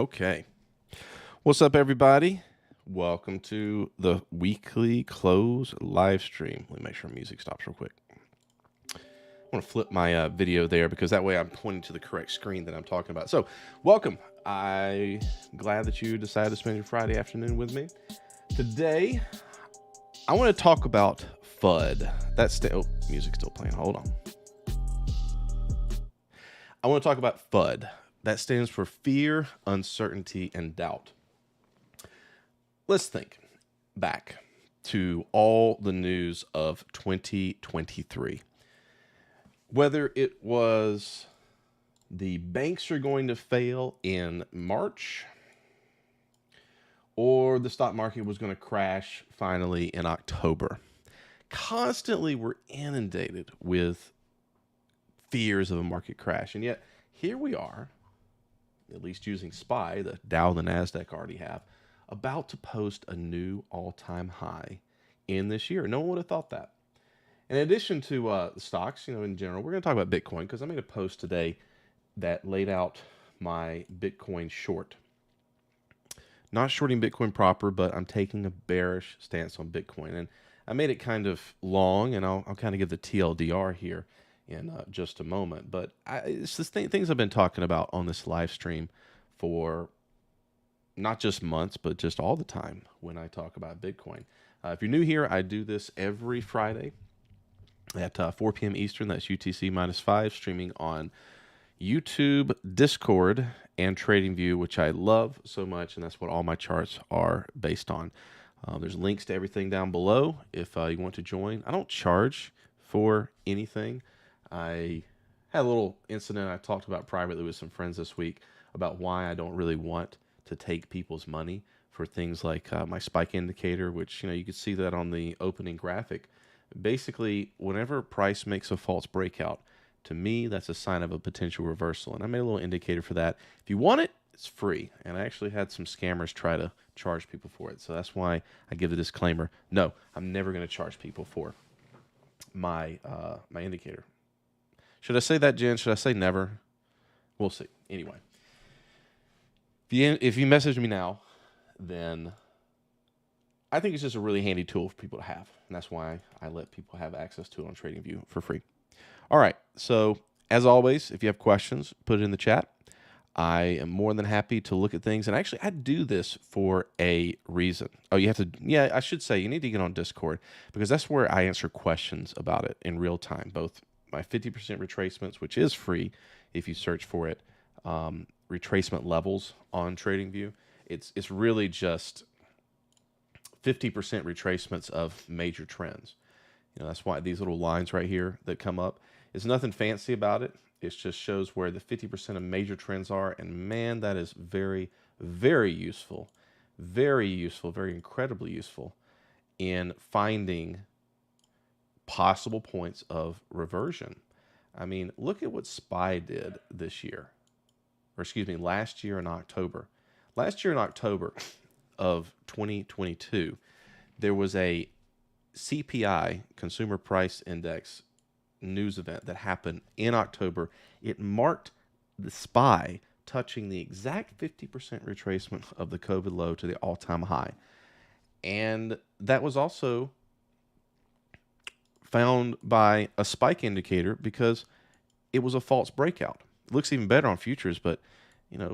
Okay. What's up, everybody? Welcome to the weekly close live stream. Let me make sure music stops real quick. I want to flip my video there because that way I'm pointing to the correct screen that I'm talking about. So, welcome. I'm glad that you decided to spend your Friday afternoon with me. Today, I want to talk about FUD. Music's still playing. Hold on. I want to talk about FUD. That stands for fear, uncertainty, and doubt. Let's think back to all the news of 2023. Whether it was the banks are going to fail in March or the stock market was going to crash finally in October. Constantly we're inundated with fears of a market crash. And yet here we are, at least using SPY, the Dow and the NASDAQ already have, about to post a new all-time high in this year. No one would have thought that. In addition to the stocks, in general, we're going to talk about Bitcoin because I made a post today that laid out my Bitcoin short. Not shorting Bitcoin proper, but I'm taking a bearish stance on Bitcoin. And I made it kind of long, and I'll kind of give the TLDR here in just a moment. But it's the things I've been talking about on this live stream for not just months, but just all the time when I talk about Bitcoin. If you're new here, I do this every Friday at 4 p.m. Eastern. That's UTC -5, streaming on YouTube, Discord, and TradingView, which I love so much, and that's what all my charts are based on. There's links to everything down below if you want to join. I don't charge for anything. I had a little incident I talked about privately with some friends this week about why I don't really want to take people's money for things like my spike indicator, which you can see that on the opening graphic. Basically, whenever price makes a false breakout, to me that's a sign of a potential reversal, and I made a little indicator for that. If you want it, it's free, and I actually had some scammers try to charge people for it, so that's why I give the disclaimer. No, I'm never going to charge people for my my indicator. Should I say that, Jen? Should I say never? We'll see. Anyway, if you message me now, then I think it's just a really handy tool for people to have, and that's why I let people have access to it on TradingView for free. All right, so as always, if you have questions, put it in the chat. I am more than happy to look at things, and actually, I do this for a reason. Oh, you have to, yeah, I should say you need to get on Discord because that's where I answer questions about it in real time, both my 50% retracements, which is free if you search for it, retracement levels on TradingView. It's really just 50% retracements of major trends. That's why these little lines right here that come up, it's nothing fancy about it. It just shows where the 50% of major trends are. And man, that is very, very useful. Very useful, very incredibly useful in finding possible points of reversion. I mean, look at what SPY did this year. Or excuse me, last year in October. Last year in October of 2022, there was a CPI, Consumer Price Index, news event that happened in October. It marked the SPY touching the exact 50% retracement of the COVID low to the all-time high. And that was also found by a spike indicator because it was a false breakout. It looks even better on futures, but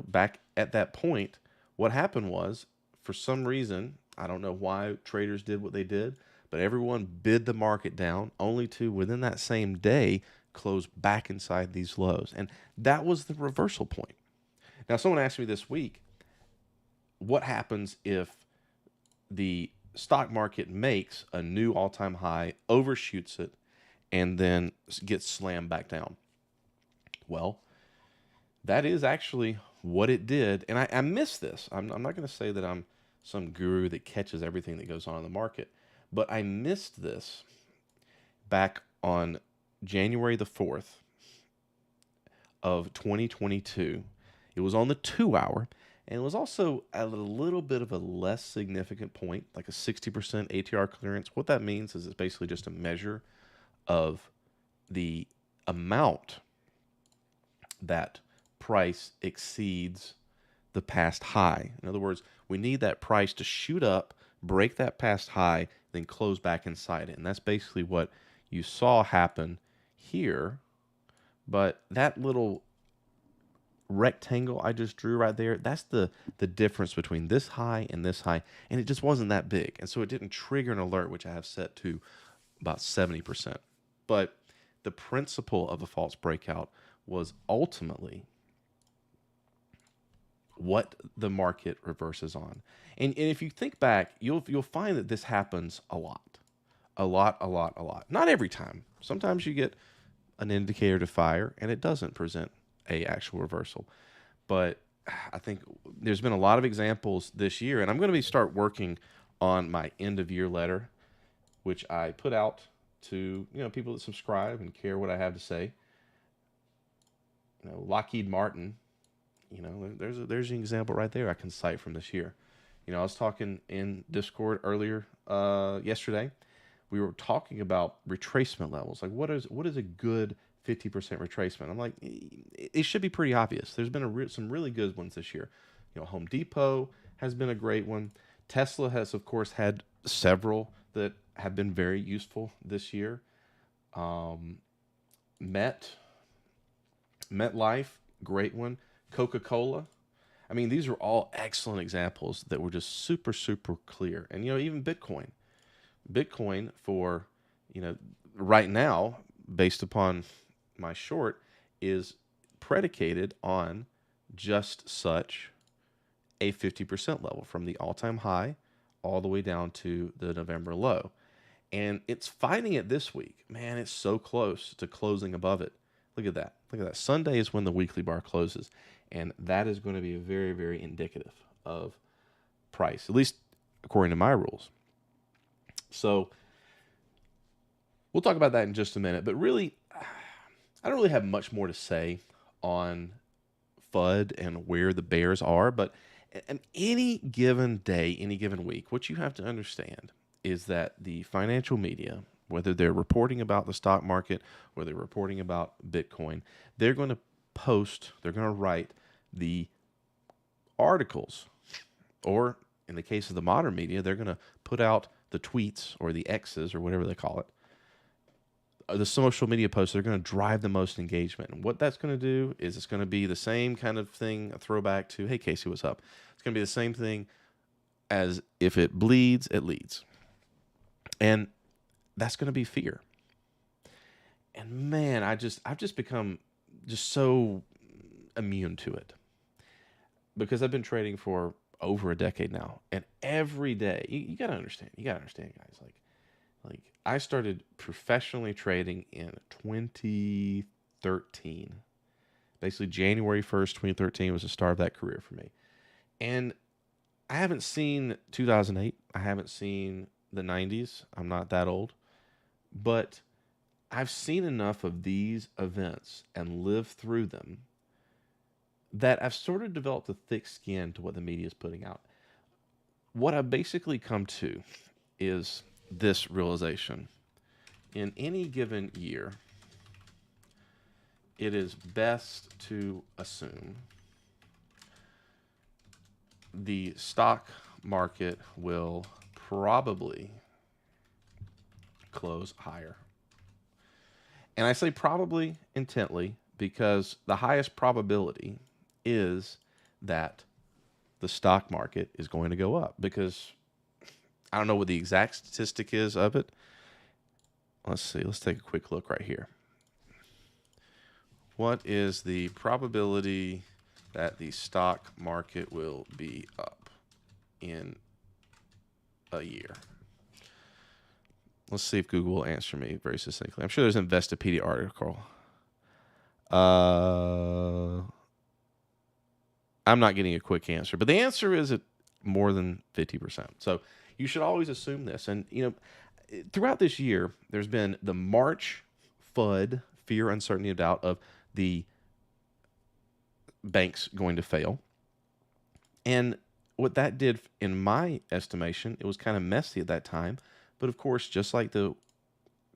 back at that point, what happened was, for some reason, I don't know why traders did what they did, but everyone bid the market down only to, within that same day, close back inside these lows. And that was the reversal point. Now, someone asked me this week, what happens if the stock market makes a new all-time high, overshoots it, and then gets slammed back down? Well, that is actually what it did. And I miss this. I'm not going to say that I'm some guru that catches everything that goes on in the market, but I missed this back on January the 4th of 2022. It was on the 2-hour, and it was also at a little bit of a less significant point, like a 60% ATR clearance. What that means is it's basically just a measure of the amount that price exceeds the past high. In other words, we need that price to shoot up, break that past high, then close back inside it. And that's basically what you saw happen here. But that little rectangle I just drew right there, that's the difference between this high and this high. And it just wasn't that big. And so it didn't trigger an alert, which I have set to about 70%. But the principle of a false breakout was ultimately what the market reverses on. And if you think back, you'll find that this happens a lot. A lot. Not every time. Sometimes you get an indicator to fire and it doesn't present a actual reversal. But I think there's been a lot of examples this year, and I'm going to start working on my end of year letter, which I put out to people that subscribe and care what I have to say. Lockheed Martin. There's an example right there I can cite from this year. I was talking in Discord earlier yesterday. We were talking about retracement levels. Like, what is a good 50% retracement? I'm like, it should be pretty obvious. There's been some really good ones this year. Home Depot has been a great one. Tesla has, of course, had several that have been very useful this year. MetLife, great one. Coca-Cola. I mean, these are all excellent examples that were just super, super clear. And, even Bitcoin for, right now, based upon my short, is predicated on just such a 50% level from the all-time high all the way down to the November low. And it's fighting it this week. Man, it's so close to closing above it. Look at that. Sunday is when the weekly bar closes. And that is going to be very, very indicative of price, at least according to my rules. So we'll talk about that in just a minute. But really, I don't really have much more to say on FUD and where the bears are. But in any given day, any given week, what you have to understand is that the financial media, whether they're reporting about the stock market or they're reporting about Bitcoin, they're going to write the articles, or in the case of the modern media, they're going to put out the tweets or the X's or whatever they call it. The social media posts, they're going to drive the most engagement. And what that's going to do is it's going to be the same kind of thing, a throwback to, hey, Casey, what's up? It's going to be the same thing as if it bleeds, it leads. And that's going to be fear. And man, I've just become just so immune to it because I've been trading for over a decade now. And every day, you got to understand, guys, like I started professionally trading in 2013. Basically, January 1st, 2013 was the start of that career for me. And I haven't seen 2008. I haven't seen the 90s. I'm not that old. But I've seen enough of these events and lived through them that I've sort of developed a thick skin to what the media is putting out. What I've basically come to is this realization. In any given year, it is best to assume the stock market will probably close higher. And I say probably intently because the highest probability is that the stock market is going to go up, because I don't know what the exact statistic is of it. Let's see. Let's take a quick look right here. What is the probability that the stock market will be up in a year? Let's see if Google will answer me very succinctly. I'm sure there's an Investopedia article. I'm not getting a quick answer, but the answer is at more than 50%. So you should always assume this. And, throughout this year, there's been the March FUD, fear, uncertainty, and doubt of the banks going to fail. And what that did, in my estimation, it was kind of messy at that time. But of course, just like the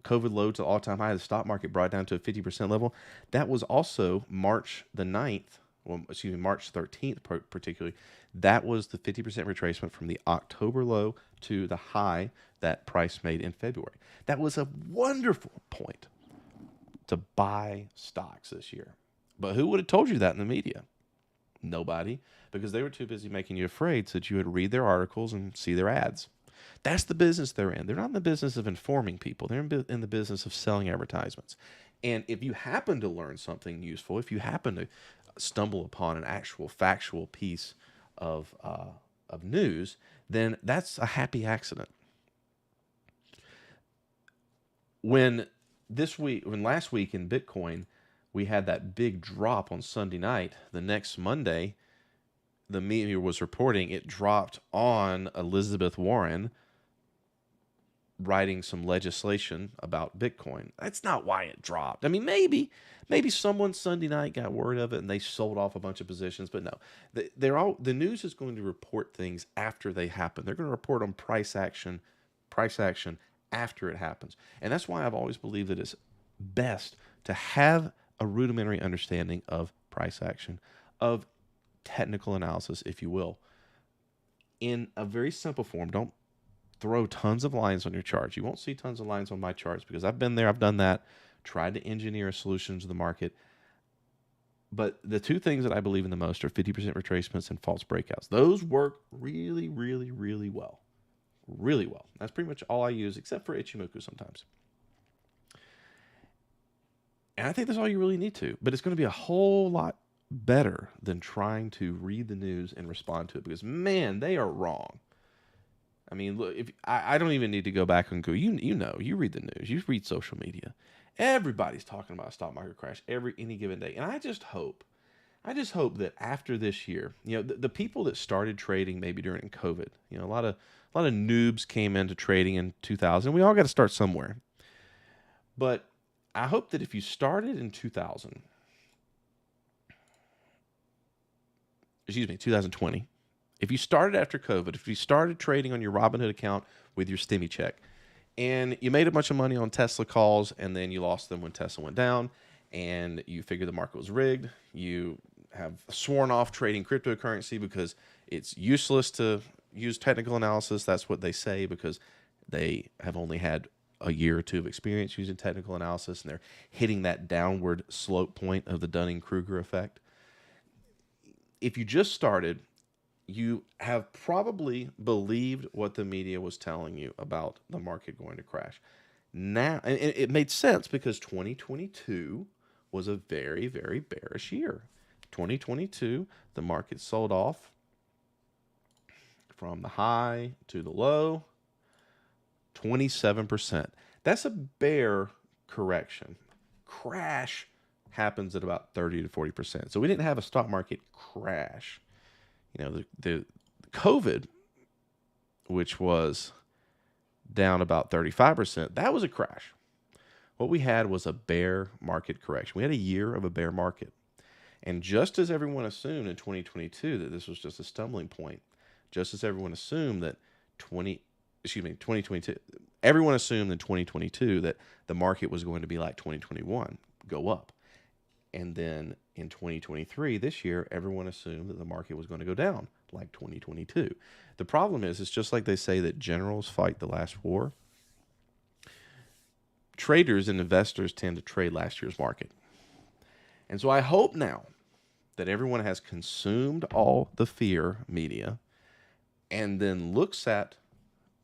COVID low to all-time high, the stock market brought down to a 50% level. That was also March the 9th, well, excuse me, March 13th particularly, that was the 50% retracement from the October low to the high that price made in February. That was a wonderful point to buy stocks this year. But who would have told you that in the media? Nobody, because they were too busy making you afraid so that you would read their articles and see their ads. That's the business they're in. They're not in the business of informing people. They're in the business of selling advertisements. And if you happen to learn something useful, if you happen to stumble upon an actual factual piece of news, then that's a happy accident. When last week in Bitcoin, we had that big drop on Sunday night, the next Monday, the media was reporting it dropped on Elizabeth Warren writing some legislation about Bitcoin. That's not why it dropped. I mean, maybe someone Sunday night got word of it and they sold off a bunch of positions, but no. The news is going to report things after they happen. They're going to report on price action after it happens. And that's why I've always believed that it's best to have a rudimentary understanding of price action, of technical analysis, if you will, in a very simple form. Don't throw tons of lines on your charts. You won't see tons of lines on my charts because I've been there, I've done that, tried to engineer a solution to the market. But the two things that I believe in the most are 50% retracements and false breakouts. Those work really, really, really well. Really well. That's pretty much all I use, except for Ichimoku sometimes. And I think that's all you really need to. But it's going to be a whole lot better than trying to read the news and respond to it, because, man, they are wrong. I mean, look, I don't even need to go back and go, you read the news, you read social media. Everybody's talking about a stock market crash any given day. And I just hope that after this year, the people that started trading maybe during COVID, a lot of noobs came into trading in 2000. We all got to start somewhere. But I hope that if you started in 2020, if you started after COVID, if you started trading on your Robinhood account with your Stimmy check, and you made a bunch of money on Tesla calls, and then you lost them when Tesla went down, and you figured the market was rigged, you have sworn off trading cryptocurrency because it's useless to use technical analysis. That's what they say, because they have only had a year or two of experience using technical analysis, and they're hitting that downward slope point of the Dunning-Kruger effect. If you just started, you have probably believed what the media was telling you about the market going to crash. Now, and it made sense because 2022 was a very, very bearish year. 2022, the market sold off from the high to the low, 27%. That's a bear correction. Crash happens at about 30 to 40%. So we didn't have a stock market crash. The COVID, which was down about 35%, that was a crash. What we had was a bear market correction. We had a year of a bear market. And just as everyone assumed in 2022 that this was just a stumbling point, just as everyone assumed that 2022, everyone assumed in 2022 that the market was going to be like 2021, go up. And then in 2023, this year, everyone assumed that the market was going to go down like 2022. The problem is, it's just like they say that generals fight the last war. Traders and investors tend to trade last year's market. And so I hope now that everyone has consumed all the fear media and then looks at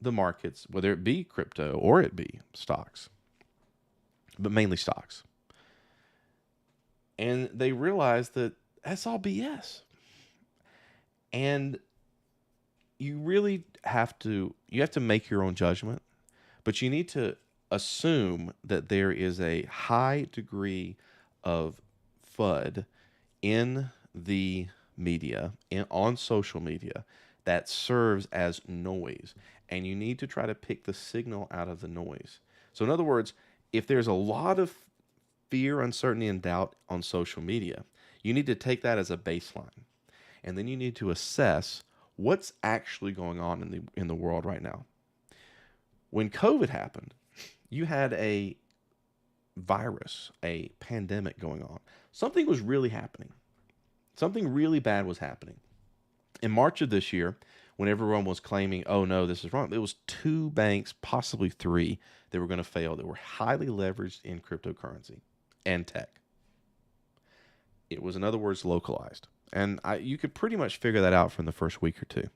the markets, whether it be crypto or it be stocks, but mainly stocks. And they realize that that's all BS. And you really have to make your own judgment, but you need to assume that there is a high degree of FUD in the media, on social media, that serves as noise. And you need to try to pick the signal out of the noise. So in other words, if there's a lot of fear, uncertainty, and doubt on social media, you need to take that as a baseline. And then you need to assess what's actually going on in the world right now. When COVID happened, you had a virus, a pandemic going on. Something was really happening. Something really bad was happening. In March of this year, when everyone was claiming, oh no, this is wrong, it was 2 banks, possibly 3, that were going to fail, that were highly leveraged in cryptocurrency and tech. It was, in other words, localized. And you could pretty much figure that out from the first week or two.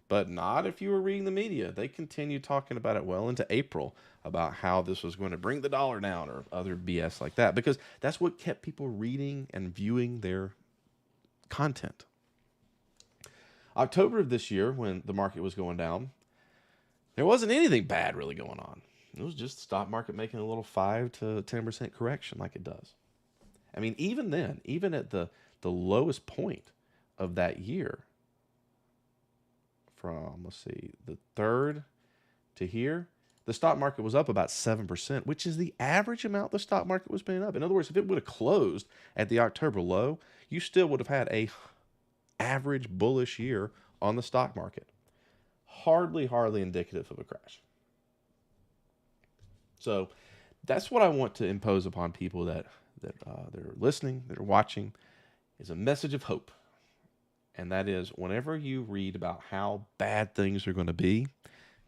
But not if you were reading the media. They continued talking about it well into April, about how this was going to bring the dollar down or other BS like that, because that's what kept people reading and viewing their content. October of this year, when the market was going down, there wasn't anything bad really going on. It was just the stock market making a little 5 to 10% correction like it does. I mean, even then, even at the lowest point of that year, from, let's see, the 3rd to here, the stock market was up about 7%, which is the average amount the stock market was being up. In other words, if it would have closed at the October low, you still would have had a average bullish year on the stock market. Hardly indicative of a crash. So that's what I want to impose upon people that are listening, that are watching, is a message of hope. And that is, whenever you read about how bad things are going to be,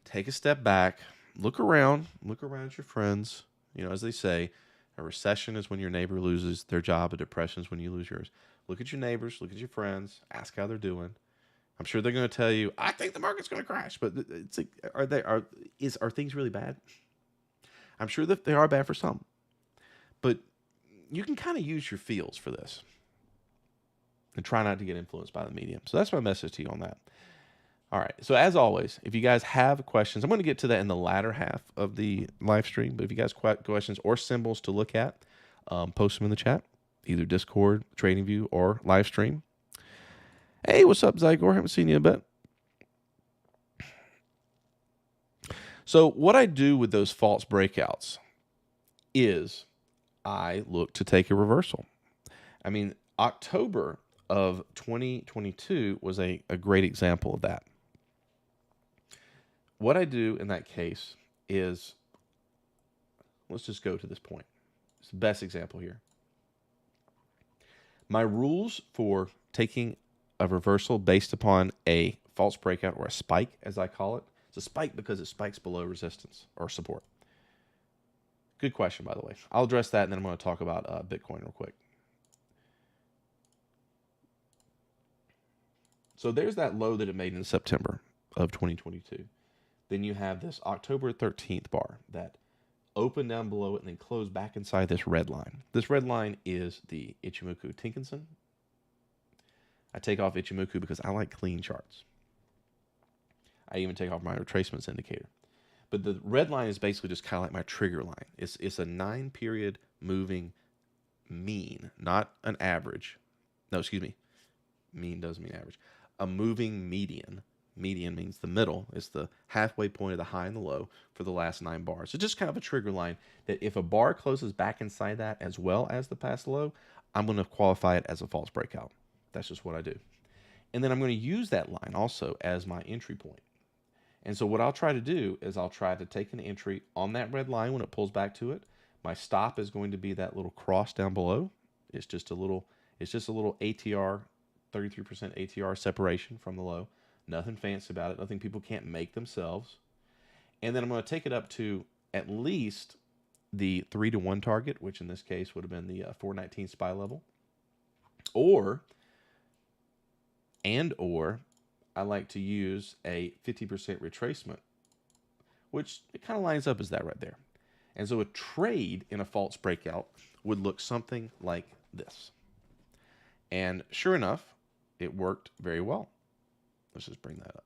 take a step back, look around at your friends. You know, as they say, a recession is when your neighbor loses their job. A depression is when you lose yours. Look at your neighbors, look at your friends, ask how they're doing. I'm sure they're going to tell you, I think the market's going to crash. But it's like, are things really bad? I'm sure that they are bad for some. But you can kind of use your feels for this and try not to get influenced by the media. So that's my message to you on that. All right. So as always, if you guys have questions, I'm going to get to that in the latter half of the live stream. But if you guys have questions or symbols to look at, post them in the chat, either Discord, TradingView, or Livestream. Hey, what's up, Zygor? Haven't seen you in a bit. So what I do with those false breakouts is I look to take a reversal. I mean, October of 2022 was a great example of that. What I do in that case is, let's just go to this point. It's the best example here. My rules for taking a reversal based upon a false breakout, or a spike, as I call it. It's a spike because it spikes below resistance or support. Good question, by the way. I'll address that, and then I'm going to talk about Bitcoin real quick. So there's that low that it made in September of 2022. Then you have this October 13th bar that opened down below it and then closed back inside this red line. This red line is the Ichimoku Tenkan-sen. I take off Ichimoku because I like clean charts. I even take off my retracements indicator. But the red line is basically just kind of like my trigger line. It's a 9-period moving mean, not an average. No, excuse me. Mean does mean average. A moving median. Median means the middle. It's the halfway point of the high and the low for the last 9 bars. So just kind of a trigger line that if a bar closes back inside that as well as the past low, I'm going to qualify it as a false breakout. That's just what I do. And then I'm going to use that line also as my entry point. And so what I'll try to do is I'll try to take an entry on that red line when it pulls back to it. My stop is going to be that little cross down below. It's just a little ATR, 33% ATR separation from the low. Nothing fancy about it. Nothing people can't make themselves. And then I'm going to take it up to at least the 3-to-1 target, which in this case would have been the 419 SPY level. Or I like to use a 50% retracement, which it kind of lines up as that right there. And so a trade in a false breakout would look something like this. And sure enough, it worked very well. Let's just bring that up.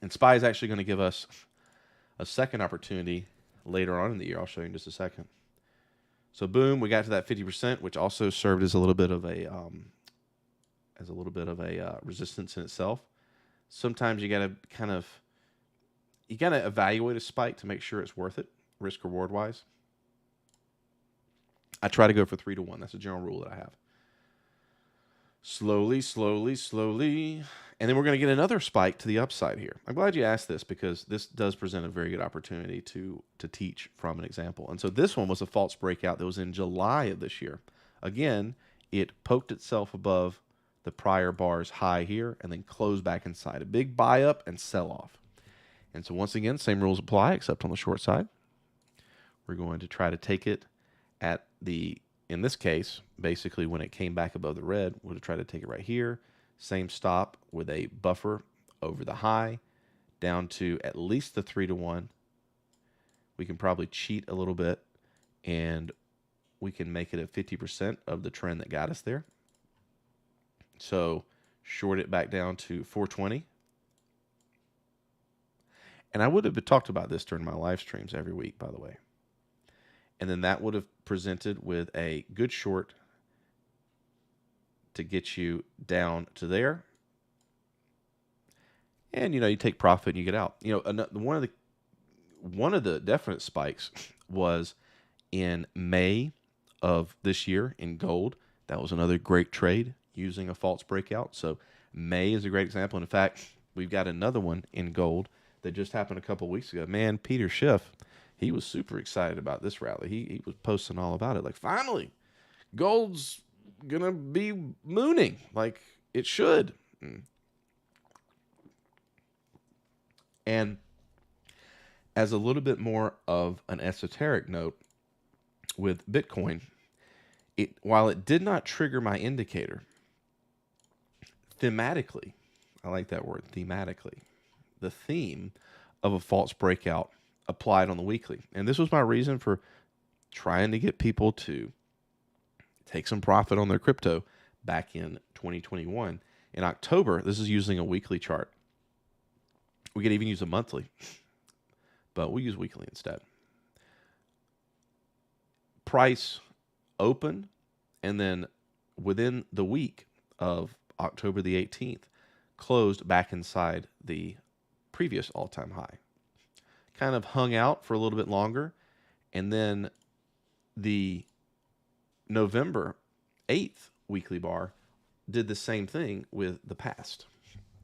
And SPY is actually going to give us a second opportunity later on in the year. I'll show you in just a second. So boom, we got to that 50%, which also served as a little bit of a resistance in itself. Sometimes you got to evaluate a spike to make sure it's worth it, risk reward wise. I try to go for 3-to-1. That's a general rule that I have. Slowly, slowly, slowly. And then we're going to get another spike to the upside here. I'm glad you asked this because this does present a very good opportunity to teach from an example. And so this one was a false breakout that was in July of this year. Again, it poked itself above the prior bar's high here and then closed back inside. A big buy up and sell off. And so once again, same rules apply except on the short side. We're going to try to take it at the, in this case, basically when it came back above the red, we'll try to take it right here. Same stop with a buffer over the high down to at least the 3-to-1. We can probably cheat a little bit and we can make it at 50% of the trend that got us there. So short it back down to 420. And I would have talked about this during my live streams every week, by the way. And then that would have presented with a good short to get you down to there. And, you take profit and you get out. One of the definite spikes was in May of this year in gold. That was another great trade using a false breakout. So May is a great example. And in fact, we've got another one in gold that just happened a couple weeks ago. Man, Peter Schiff, he was super excited about this rally. He was posting all about it. Like, finally, gold's going to be mooning like it should. And as a little bit more of an esoteric note with Bitcoin, while it did not trigger my indicator, thematically, I like that word, thematically, the theme of a false breakout applied on the weekly. And this was my reason for trying to get people to take some profit on their crypto back in 2021. In October, this is using a weekly chart. We could even use a monthly, but we'll use weekly instead. Price open, and then within the week of October the 18th, closed back inside the previous all-time high. Kind of hung out for a little bit longer, and then the November 8th weekly bar did the same thing with the past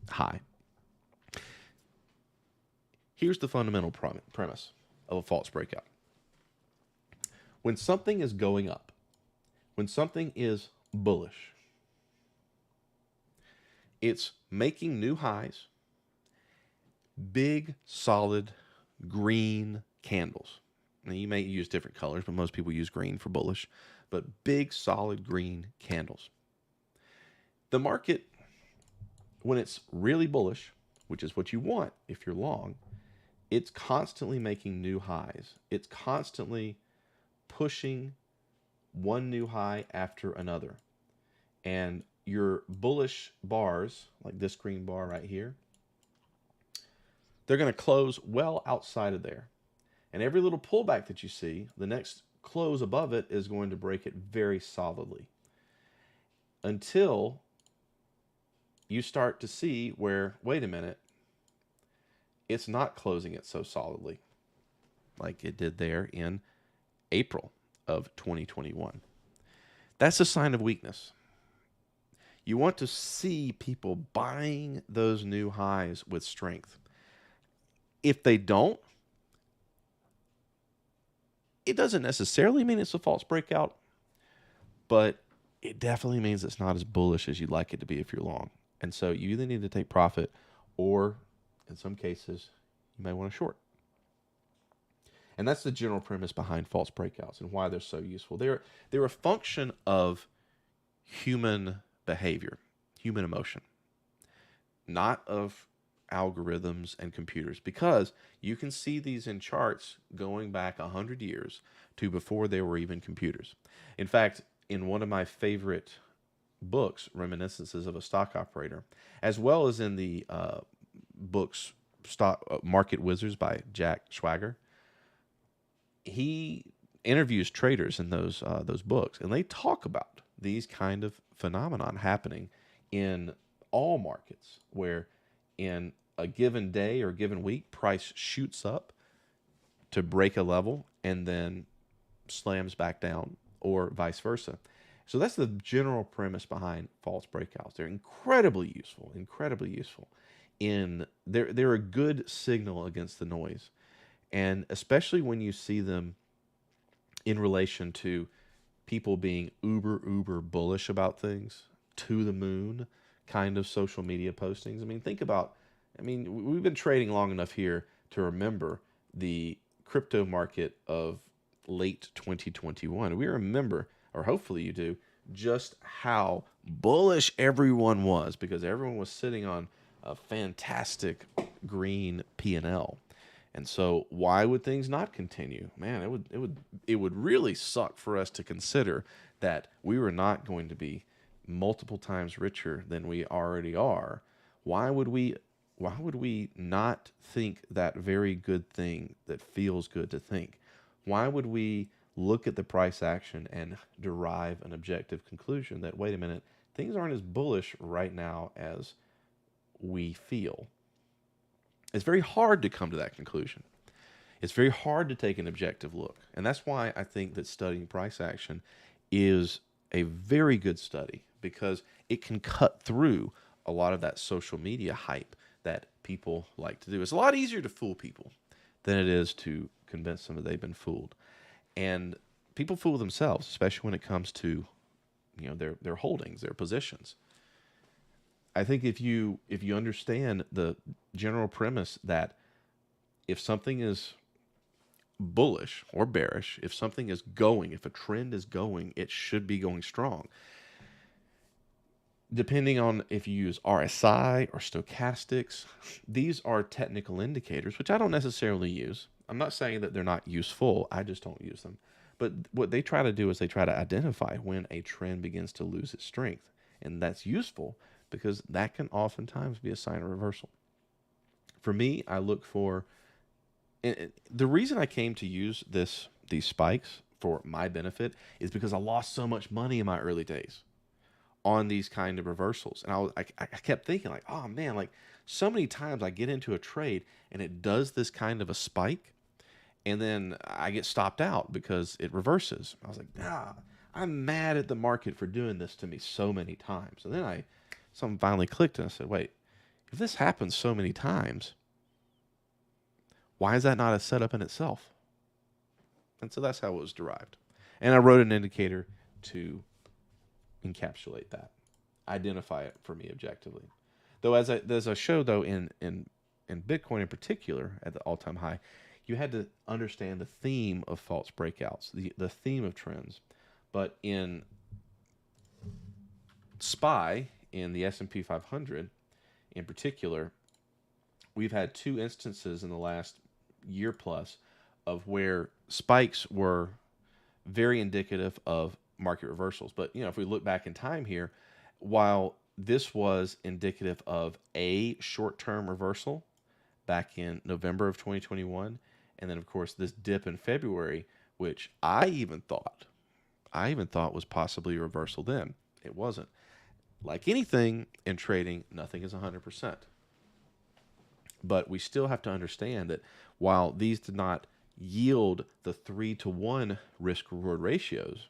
high. Here's the fundamental premise of a false breakout. When something is going up, when something is bullish, it's making new highs, big, solid, green candles. Now, you may use different colors, but most people use green for bullish, but big, solid green candles. The market, when it's really bullish, which is what you want if you're long, it's constantly making new highs. It's constantly pushing one new high after another. And your bullish bars, like this green bar right here, they're going to close well outside of there. And every little pullback that you see, the next close above it is going to break it very solidly. Until you start to see where, wait a minute, it's not closing it so solidly like it did there in April of 2021. That's a sign of weakness. You want to see people buying those new highs with strength. If they don't, it doesn't necessarily mean it's a false breakout, but it definitely means it's not as bullish as you'd like it to be if you're long. And so you either need to take profit or, in some cases, you may want to short. And that's the general premise behind false breakouts and why they're so useful. They're a function of human behavior, human emotion, not of algorithms and computers, because you can see these in charts going back 100 years to before there were even computers. In fact, in one of my favorite books, Reminiscences of a Stock Operator, as well as in the books Market Wizards by Jack Schwager, he interviews traders in those books, and they talk about these kind of phenomenon happening in all markets, where in a given day or given week, price shoots up to break a level and then slams back down, or vice versa. So that's the general premise behind false breakouts. They're incredibly useful, incredibly useful. They're a good signal against the noise, and especially when you see them in relation to people being uber bullish about things, to the moon kind of social media postings. I mean, think about, we've been trading long enough here to remember the crypto market of late 2021. We remember, or hopefully you do, just how bullish everyone was because everyone was sitting on a fantastic green P&L. And so why would things not continue? Man, it would really suck for us to consider that we were not going to be multiple times richer than we already are. Why would we not think that very good thing that feels good to think? Why would we look at the price action and derive an objective conclusion that, wait a minute, things aren't as bullish right now as we feel? It's very hard to come to that conclusion. It's very hard to take an objective look. And that's why I think that studying price action is a very good study because it can cut through a lot of that social media hype that people like to do. It's a lot easier to fool people than it is to convince them that they've been fooled. And people fool themselves, especially when it comes to their holdings, their positions. I think if you understand the general premise that if something is bullish or bearish, if something is going, if a trend is going, it should be going strong. Depending on if you use RSI or stochastics, these are technical indicators, which I don't necessarily use. I'm not saying that they're not useful, I just don't use them. But what they try to do is they try to identify when a trend begins to lose its strength. And that's useful because that can oftentimes be a sign of reversal. For me, I look for, and the reason I came to use these spikes for my benefit is because I lost so much money in my early days on these kind of reversals. And I kept thinking like, oh man, like so many times I get into a trade and it does this kind of a spike and then I get stopped out because it reverses. I was like, I'm mad at the market for doing this to me so many times. And then something finally clicked and I said, wait, if this happens so many times, why is that not a setup in itself? And so that's how it was derived. And I wrote an indicator to encapsulate that, identify it for me objectively. Though as I showed though in Bitcoin in particular at the all-time high, you had to understand the theme of false breakouts, the theme of trends. But in SPY, in the S&P 500 in particular, we've had two instances in the last year plus of where spikes were very indicative of market reversals. But if we look back in time here, while this was indicative of a short-term reversal back in November of 2021, and then of course this dip in February, which I even thought was possibly a reversal then. It wasn't. Like anything in trading, nothing is 100%. But we still have to understand that while these did not yield the 3-to-1 risk-reward ratios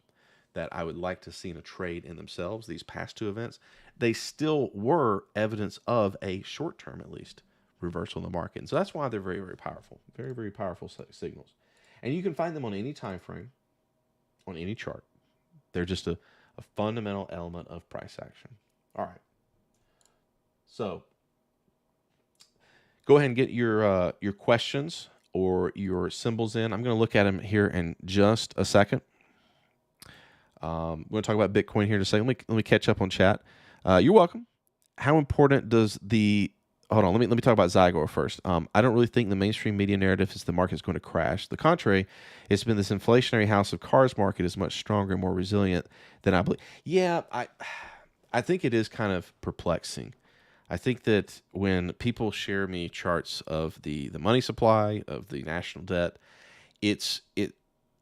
that I would like to see in a trade in themselves, these past two events, they still were evidence of a short-term, at least, reversal in the market. And so that's why they're very, very powerful. Very, very powerful signals. And you can find them on any time frame, on any chart. They're just a fundamental element of price action. All right. So go ahead and get your questions or your symbols in. I'm going to look at them here in just a second. We're going to talk about Bitcoin here in a second. Let me catch up on chat. You're welcome. How important does hold on, let me talk about Zygor first. I don't really think the mainstream media narrative is the market's going to crash. The contrary, it's been this inflationary house of cards market is much stronger and more resilient than I believe. Yeah, I think it is kind of perplexing. I think that when people share me charts of the money supply, of the national debt, it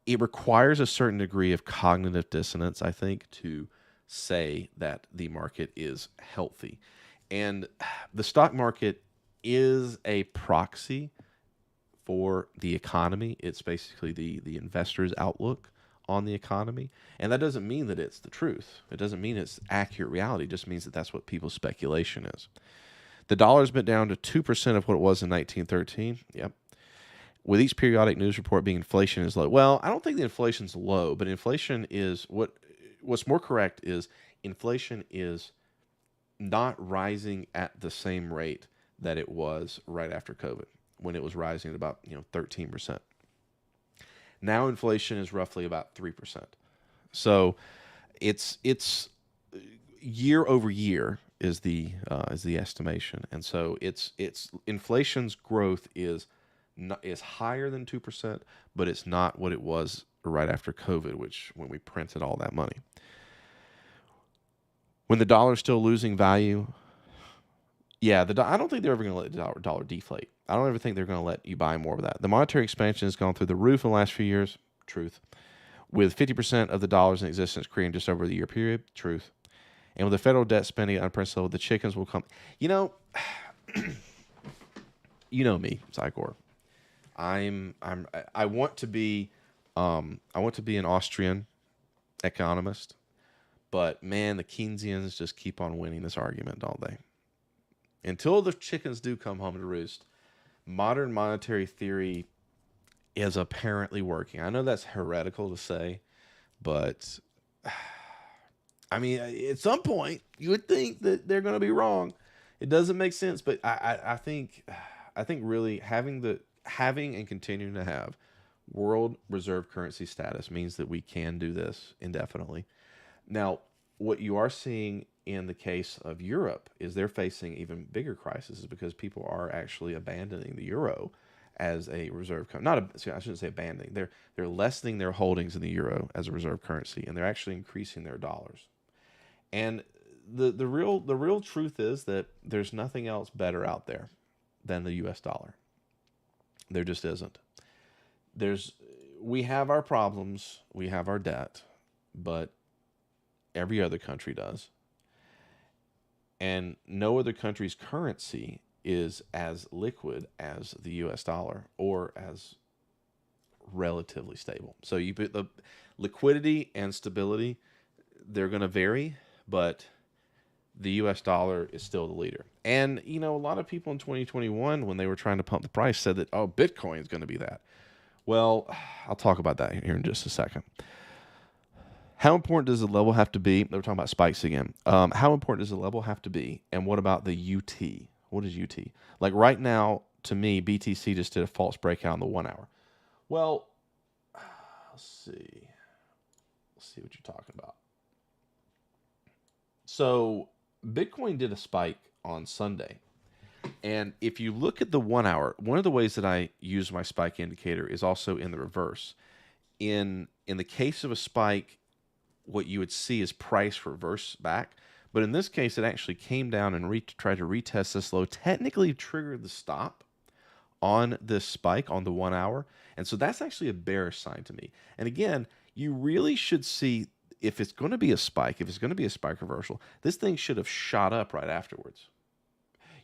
requires a certain degree of cognitive dissonance, I think, to say that the market is healthy. And the stock market is a proxy for the economy. It's basically the investor's outlook on the economy. And that doesn't mean that it's the truth. It doesn't mean it's accurate reality. It just means that that's what people's speculation is. The dollar's been down to 2% of what it was in 1913. Yep. With each periodic news report being inflation is low. Well, I don't think the inflation's low, but inflation is what's more correct is inflation is not rising at the same rate that it was right after COVID, when it was rising at about 13%. Now inflation is roughly about 3%. So it's year over year is the estimation, and so it's inflation's growth is higher than 2%, but it's not what it was right after COVID, which when we printed all that money. When the dollar's still losing value, yeah, I don't think they're ever going to let the dollar deflate. I don't ever think they're going to let you buy more of that. The monetary expansion has gone through the roof in the last few years. Truth. With 50% of the dollars in existence creating just over the year period. Truth. And with the federal debt spending at unprecedented level, the chickens will come. You know me, Zygor. I want to be an Austrian economist, but man, the Keynesians just keep on winning this argument, don't they? Until the chickens do come home to roost, modern monetary theory is apparently working. I know that's heretical to say, but I mean, at some point, you would think that they're going to be wrong. It doesn't make sense, but I think really having and continuing to have world reserve currency status means that we can do this indefinitely. Now, what you are seeing in the case of Europe is they're facing even bigger crises because people are actually abandoning the euro as a reserve currency. I shouldn't say abandoning. They're lessening their holdings in the euro as a reserve currency, and they're actually increasing their dollars. And the real truth is that there's nothing else better out there than the U.S. dollar. There just isn't. We have our problems, we have our debt, but every other country does. And no other country's currency is as liquid as the U.S. dollar or as relatively stable. So you put the liquidity and stability, they're going to vary, but the U.S. dollar is still the leader. And, a lot of people in 2021, when they were trying to pump the price, said that, Bitcoin is going to be that. Well, I'll talk about that here in just a second. How important does the level have to be? They were talking about spikes again. How important does the level have to be? And what about the UT? What is UT? Like right now, to me, BTC just did a false breakout on the 1 hour. Well, let's see. Let's see what you're talking about. So Bitcoin did a spike on Sunday. And if you look at the 1 hour, one of the ways that I use my spike indicator is also in the reverse. In the case of a spike, what you would see is price reverse back. But in this case, it actually came down and tried to retest this low, technically triggered the stop on this spike on the 1 hour. And so that's actually a bearish sign to me. And again, you really should see if it's going to be a spike, if it's going to be a spike reversal, this thing should have shot up right afterwards.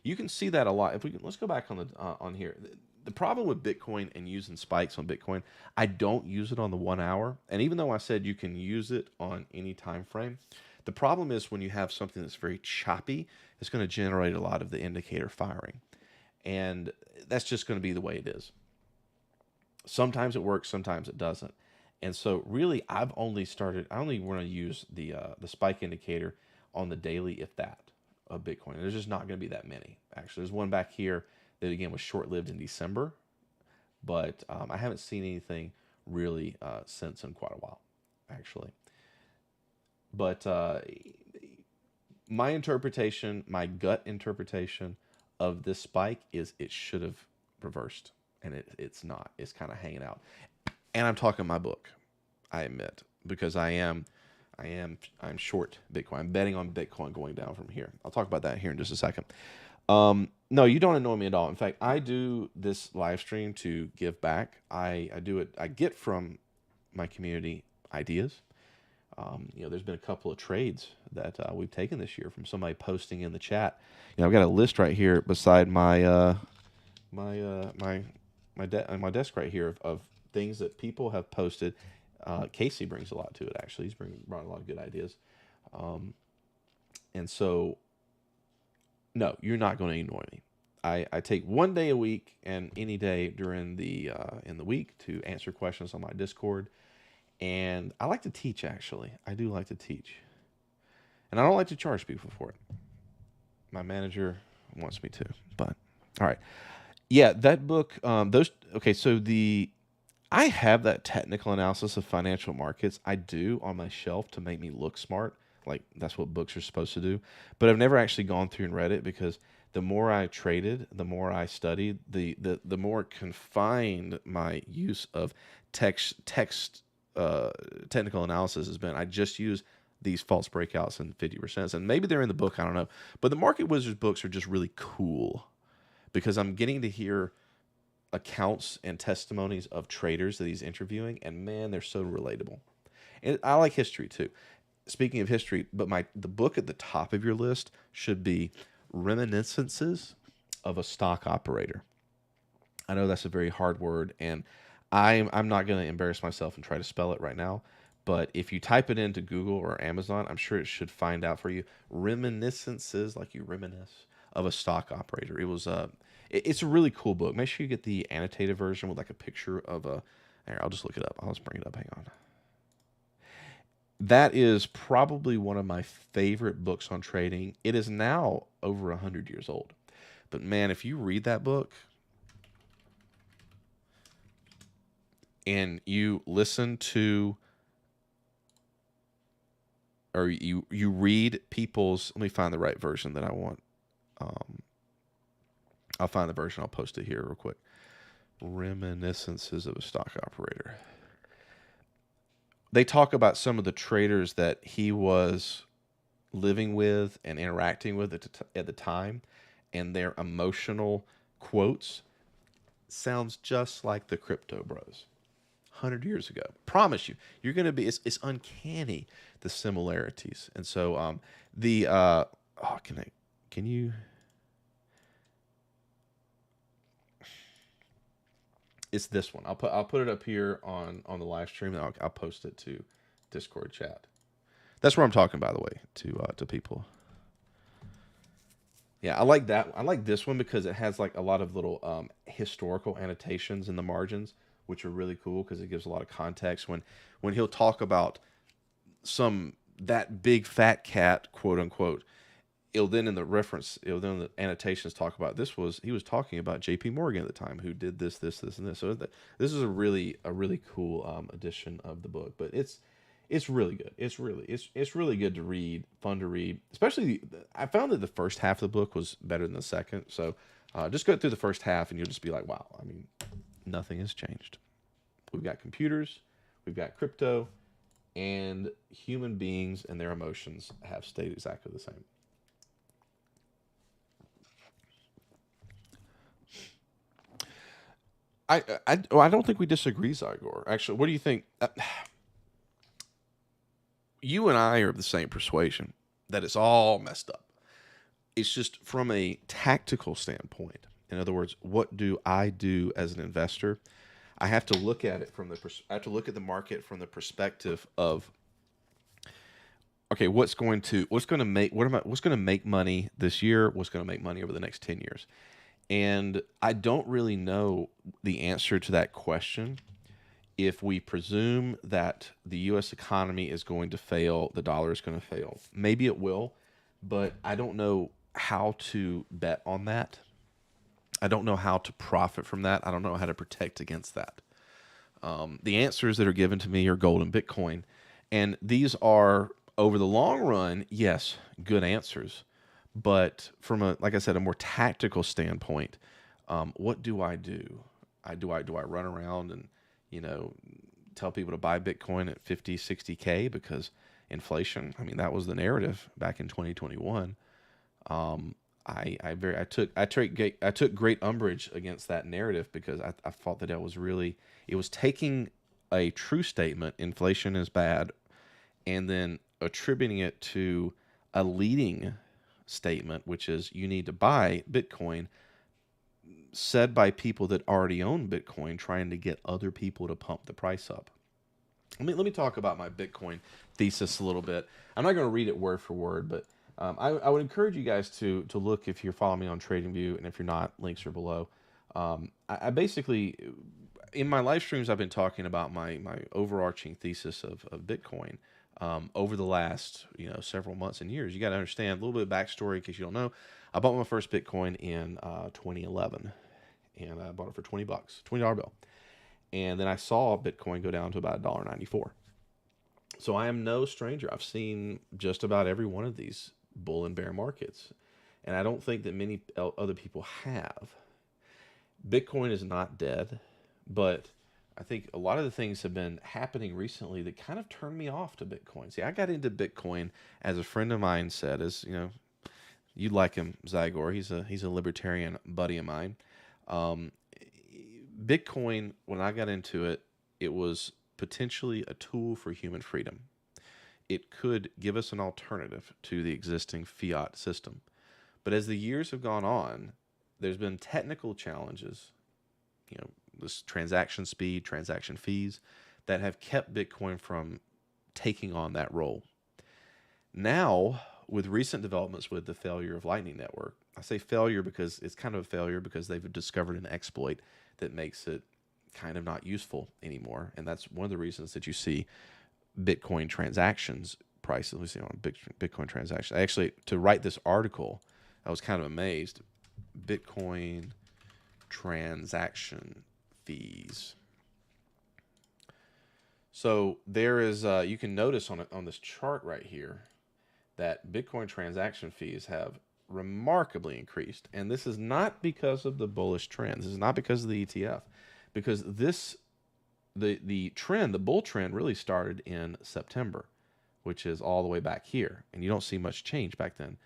You can see that a lot. Let's go back on here. The problem with Bitcoin and using spikes on Bitcoin, I don't use it on the 1 hour. And even though I said you can use it on any time frame, the problem is when you have something that's very choppy, it's going to generate a lot of the indicator firing. And that's just going to be the way it is. Sometimes it works, sometimes it doesn't. And so really, I only want to use the spike indicator on the daily, if that, of Bitcoin. And there's just not going to be that many. Actually, there's one back here that, again, was short-lived in December. But I haven't seen anything really since in quite a while, actually. But my interpretation, my gut interpretation of this spike is it should have reversed. And it's not. It's kind of hanging out. And I'm talking my book, I admit, because I'm short Bitcoin. I'm betting on Bitcoin going down from here. I'll talk about that here in just a second. No, you don't annoy me at all. In fact, I do this live stream to give back. I do it. I get from my community ideas. There's been a couple of trades that we've taken this year from somebody posting in the chat. I've got a list right here beside my my desk right here of things that people have posted Casey brings a lot to it, actually. Brought a lot of good ideas. Um, and so, no, you're not going to annoy me. I take one day a week and any day during the in the week to answer questions on my Discord. And I like to teach, actually. I do like to teach. And I don't like to charge people for it. My manager wants me to, but all right. Yeah, that book, okay, so I have that technical analysis of financial markets. I do on my shelf to make me look smart. Like that's what books are supposed to do. But I've never actually gone through and read it because the more I traded, the more I studied, the more confined my use of text technical analysis has been. I just use these false breakouts and 50%. And maybe they're in the book, I don't know. But the Market Wizards books are just really cool because I'm getting to hear accounts and testimonies of traders that he's interviewing, and man, they're so relatable. And I like history too. Speaking of history, but the book at the top of your list should be Reminiscences of a Stock Operator. I know that's a very hard word, and I'm not going to embarrass myself and try to spell it right now. But if you type it into Google or Amazon, I'm sure it should find out for you. Reminiscences, like you reminisce, of a stock operator. It's a really cool book. Make sure you get the annotated version with like a picture of a. Here, I'll just look it up. I'll just bring it up. Hang on. That is probably one of my favorite books on trading. It is now over 100 years old. But man, if you read that book and you listen to or you read people's, let me find the right version that I want. I'll find the version. I'll post it here real quick. Reminiscences of a Stock Operator. They talk about some of the traders that he was living with and interacting with at the time, and their emotional quotes sounds just like the crypto bros 100 years ago. Promise you, you're going to be, it's uncanny, the similarities. And so can you, it's this one. I'll put it up here on the live stream, and I'll post it to Discord chat. That's where I'm talking, by the way, to people. Yeah, I like that. I like this one because it has like a lot of little historical annotations in the margins, which are really cool because it gives a lot of context when he'll talk about that big fat cat, quote unquote. It'll then in the annotations talk about he was talking about J.P. Morgan at the time, who did this, and this. So this is a really cool edition of the book, but it's really good. It's really good to read, fun to read. Especially, I found that the first half of the book was better than the second. So just go through the first half, and you'll just be like, wow. I mean, nothing has changed. We've got computers, we've got crypto, and human beings and their emotions have stayed exactly the same. I don't think we disagree, Zygor. Actually, what do you think? You and I are of the same persuasion that it's all messed up. It's just from a tactical standpoint. In other words, what do I do as an investor? I have to look at it I have to look at the market from the perspective of, okay, what's going to make money this year? What's going to make money over the next 10 years? And I don't really know the answer to that question. If we presume that the U.S. economy is going to fail, the dollar is going to fail. Maybe it will, but I don't know how to bet on that. I don't know how to profit from that. I don't know how to protect against that. The answers that are given to me are gold and Bitcoin. And these are, over the long run, yes, good answers. But from like I said, a more tactical standpoint, what do I do? Do I run around and, tell people to buy Bitcoin at 50, 60K because inflation? I mean, that was the narrative back in 2021. I took great umbrage against that narrative because I thought that it was taking a true statement, inflation is bad, and then attributing it to a leading statement, which is you need to buy Bitcoin, said by people that already own Bitcoin, trying to get other people to pump the price up. Let me talk about my Bitcoin thesis a little bit. I'm not going to read it word for word, but I would encourage you guys to look if you're following me on TradingView, and if you're not, links are below. I basically, in my live streams, I've been talking about my overarching thesis of Bitcoin over the last several months and years. You got to understand a little bit of backstory in case you don't know. I bought my first Bitcoin in 2011, and I bought it for $20, $20 bill. And then I saw Bitcoin go down to about $1.94. So I am no stranger. I've seen just about every one of these bull and bear markets, and I don't think that many other people have. Bitcoin is not dead, but I think a lot of the things have been happening recently that kind of turned me off to Bitcoin. See, I got into Bitcoin, as a friend of mine said, as you'd like him, Zygor. He's a libertarian buddy of mine. Um, Bitcoin, when I got into it, it was potentially a tool for human freedom. It could give us an alternative to the existing fiat system. But as the years have gone on, there's been technical challenges, this transaction speed, transaction fees, that have kept Bitcoin from taking on that role. Now, with recent developments with the failure of Lightning Network, I say failure because it's kind of a failure because they've discovered an exploit that makes it kind of not useful anymore. And that's one of the reasons that you see Bitcoin transactions prices. Let me see on Bitcoin transactions. Actually, to write this article, I was kind of amazed. Bitcoin transaction fees. So there is, you can notice on this chart right here that Bitcoin transaction fees have remarkably increased. And this is not because of the bullish trend. This is not because of the ETF, because the trend, the bull trend, really started in September, which is all the way back here, and you don't see much change back then.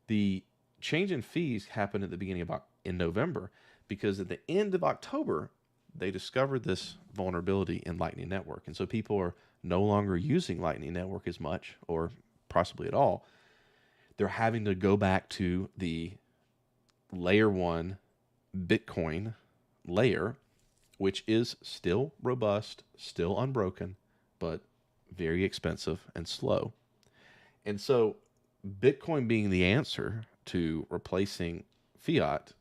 The change in fees happened at the beginning of in November, because at the end of October they discovered this vulnerability in Lightning Network, and so people are no longer using Lightning Network as much, or possibly at all. They're having to go back to the layer 1 Bitcoin layer, which is still robust, still unbroken, but very expensive and slow. And so Bitcoin being the answer to replacing fiat,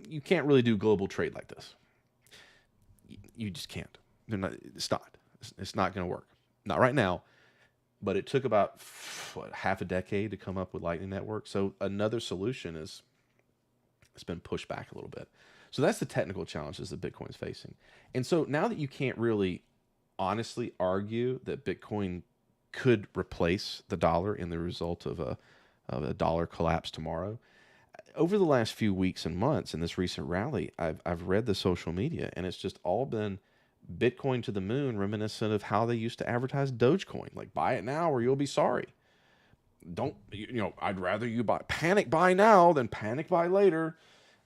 you can't really do global trade like this. You just can't. It's not going to work. Not right now. But it took about half a decade to come up with Lightning Network. So another solution it's been pushed back a little bit. So that's the technical challenges that Bitcoin's facing. And so now that you can't really honestly argue that Bitcoin could replace the dollar in the result of a dollar collapse tomorrow, over the last few weeks and months in this recent rally, I've read the social media, and it's just all been Bitcoin to the moon, reminiscent of how they used to advertise Dogecoin. Like, buy it now or you'll be sorry. I'd rather you panic buy now than panic buy later.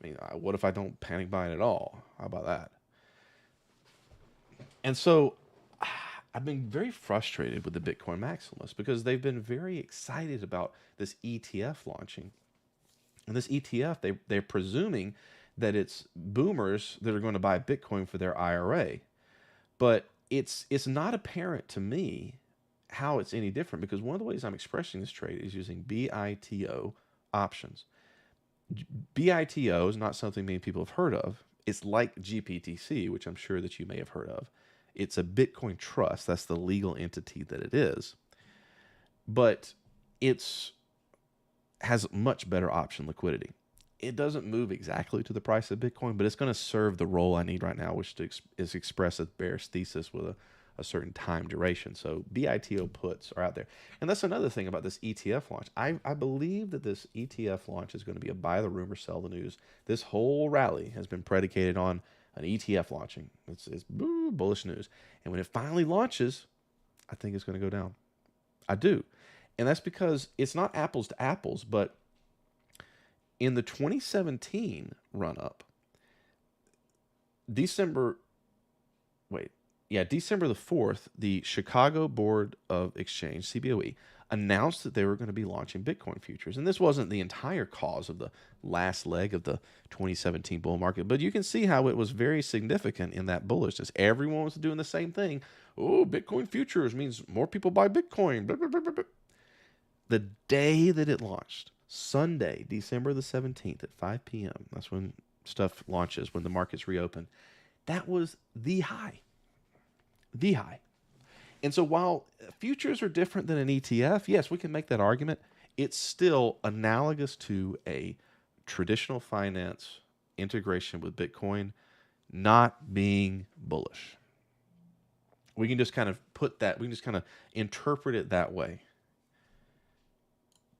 I mean, what if I don't panic buy it at all? How about that? And so I've been very frustrated with the Bitcoin maximalists, because they've been very excited about this ETF launching. And this ETF, they're presuming that it's boomers that are going to buy Bitcoin for their IRA. But it's not apparent to me how it's any different, because one of the ways I'm expressing this trade is using BITO options. BITO is not something many people have heard of. It's like GPTC, which I'm sure that you may have heard of. It's a Bitcoin trust. That's the legal entity that it is. But it's has much better option liquidity. It doesn't move exactly to the price of Bitcoin, but it's going to serve the role I need right now, which is express a bearish thesis with a certain time duration. So BITO puts are out there. And that's another thing about this ETF launch. I believe that this ETF launch is going to be a buy the rumor, sell the news. This whole rally has been predicated on an ETF launching. It's bullish news. And when it finally launches, I think it's going to go down. I do. And that's because it's not apples to apples, but in the 2017 run-up, December the 4th, the Chicago Board of Exchange, CBOE, announced that they were going to be launching Bitcoin futures. And this wasn't the entire cause of the last leg of the 2017 bull market, but you can see how it was very significant in that bullishness. Everyone was doing the same thing. Oh, Bitcoin futures means more people buy Bitcoin. Blah, blah, blah, blah. The day that it launched, Sunday, December the 17th at 5 p.m., that's when stuff launches, when the markets reopen. That was the high. The high. And so while futures are different than an ETF, yes, we can make that argument. It's still analogous to a traditional finance integration with Bitcoin not being bullish. We can just kind of put that, we can just kind of interpret it that way.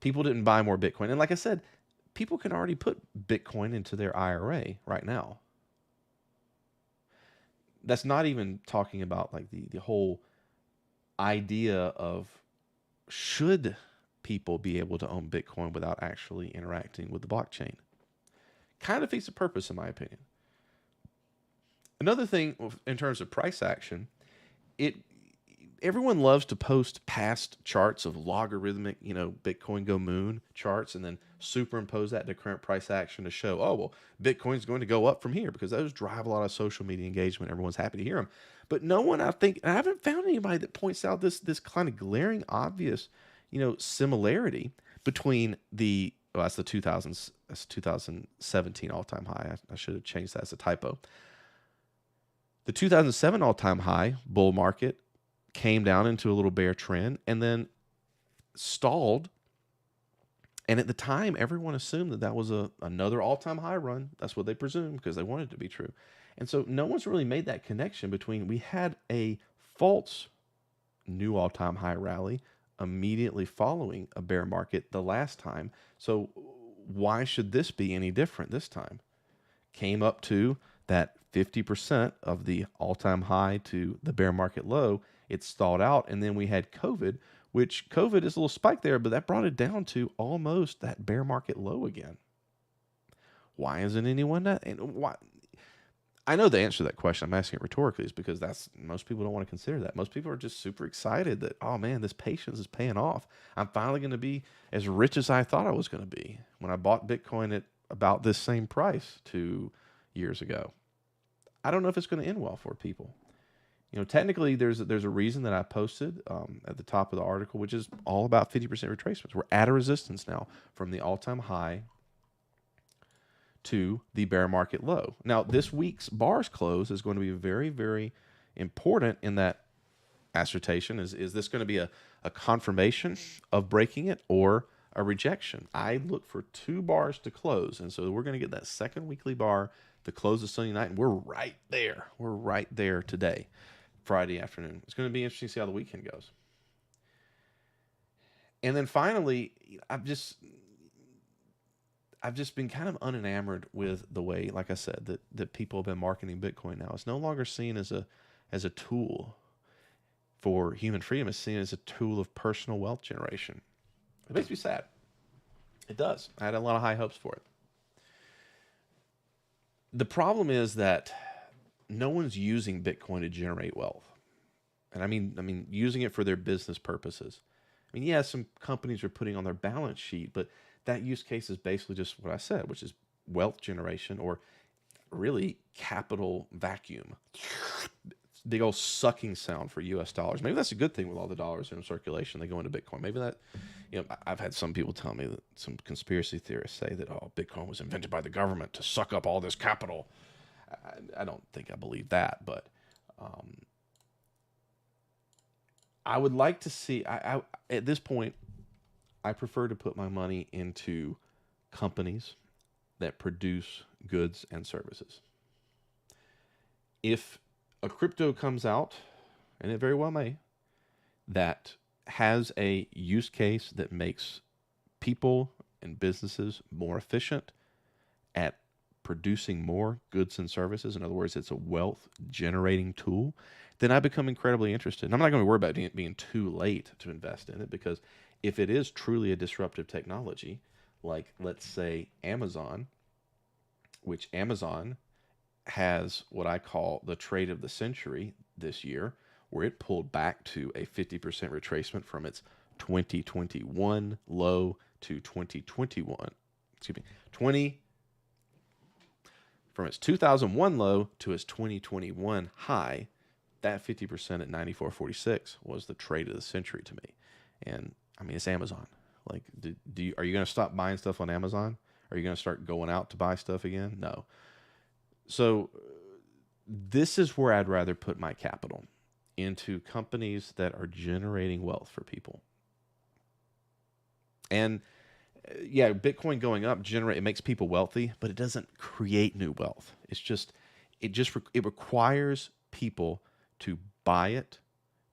People didn't buy more Bitcoin. And like I said, people can already put Bitcoin into their IRA right now. That's not even talking about like the whole idea of should people be able to own Bitcoin without actually interacting with the blockchain. Kind of defeats the purpose, in my opinion. Another thing in terms of price action, everyone loves to post past charts of logarithmic, Bitcoin go moon charts and then superimpose that to current price action to show, oh, well, Bitcoin's going to go up from here because those drive a lot of social media engagement. Everyone's happy to hear them. But no one, I haven't found anybody that points out this kind of glaring, obvious, similarity between that's the 2017 all-time high. I should have changed that as a typo. The 2007 all-time high bull market came down into a little bear trend and then stalled. And at the time, everyone assumed that was another all-time high run. That's what they presumed because they wanted it to be true. And so no one's really made that connection between we had a false new all-time high rally immediately following a bear market the last time. So why should this be any different this time? Came up to that 50% of the all-time high to the bear market low. It stalled out, and then we had COVID, which COVID is a little spike there, but that brought it down to almost that bear market low again. Why isn't anyone that? And why? I know the answer to that question. I'm asking it rhetorically, is because most people don't want to consider that. Most people are just super excited that, oh man, this patience is paying off. I'm finally going to be as rich as I thought I was going to be when I bought Bitcoin at about this same price 2 years ago. I don't know if it's going to end well for people. Technically, there's a reason that I posted at the top of the article, which is all about 50% retracements. We're at a resistance now from the all-time high to the bear market low. Now, this week's bars close is going to be very, very important in that assertion. Is this going to be a confirmation of breaking it or a rejection? I look for 2 bars to close, and so we're going to get that second weekly bar to close the Sunday night, and we're right there. We're right there today, Friday afternoon. It's going to be interesting to see how the weekend goes. And then finally, I've just been kind of unenamored with the way, like I said, that people have been marketing Bitcoin now. It's no longer seen as a tool for human freedom. It's seen as a tool of personal wealth generation. It makes me sad. It does. I had a lot of high hopes for it. The problem is that no one's using Bitcoin to generate wealth. And I mean using it for their business purposes. I mean, yeah, some companies are putting on their balance sheet, but that use case is basically just what I said, which is wealth generation, or really capital vacuum. Big old sucking sound for US dollars. Maybe that's a good thing with all the dollars in circulation. They go into Bitcoin. Maybe that, I've had some people tell me that some conspiracy theorists say that, Bitcoin was invented by the government to suck up all this capital. I don't think I believe that, but I would like to see, at this point, I prefer to put my money into companies that produce goods and services. If a crypto comes out, and it very well may, that has a use case that makes people and businesses more efficient at producing more goods and services, in other words, it's a wealth generating tool, then I become incredibly interested. And I'm not going to worry about it being too late to invest in it, because if it is truly a disruptive technology, like let's say Amazon, which Amazon has what I call the trade of the century this year, where it pulled back to a 50% retracement from its 2021 low to 2021, excuse me, 20 from its 2001 low to its 2021 high. That 50% at 94.46 was the trade of the century to me. And I mean, it's Amazon. Like, are you going to stop buying stuff on Amazon? Are you going to start going out to buy stuff again? No. So this is where I'd rather put my capital, into companies that are generating wealth for people. And yeah, Bitcoin going up it makes people wealthy, but it doesn't create new wealth. It requires people to buy it,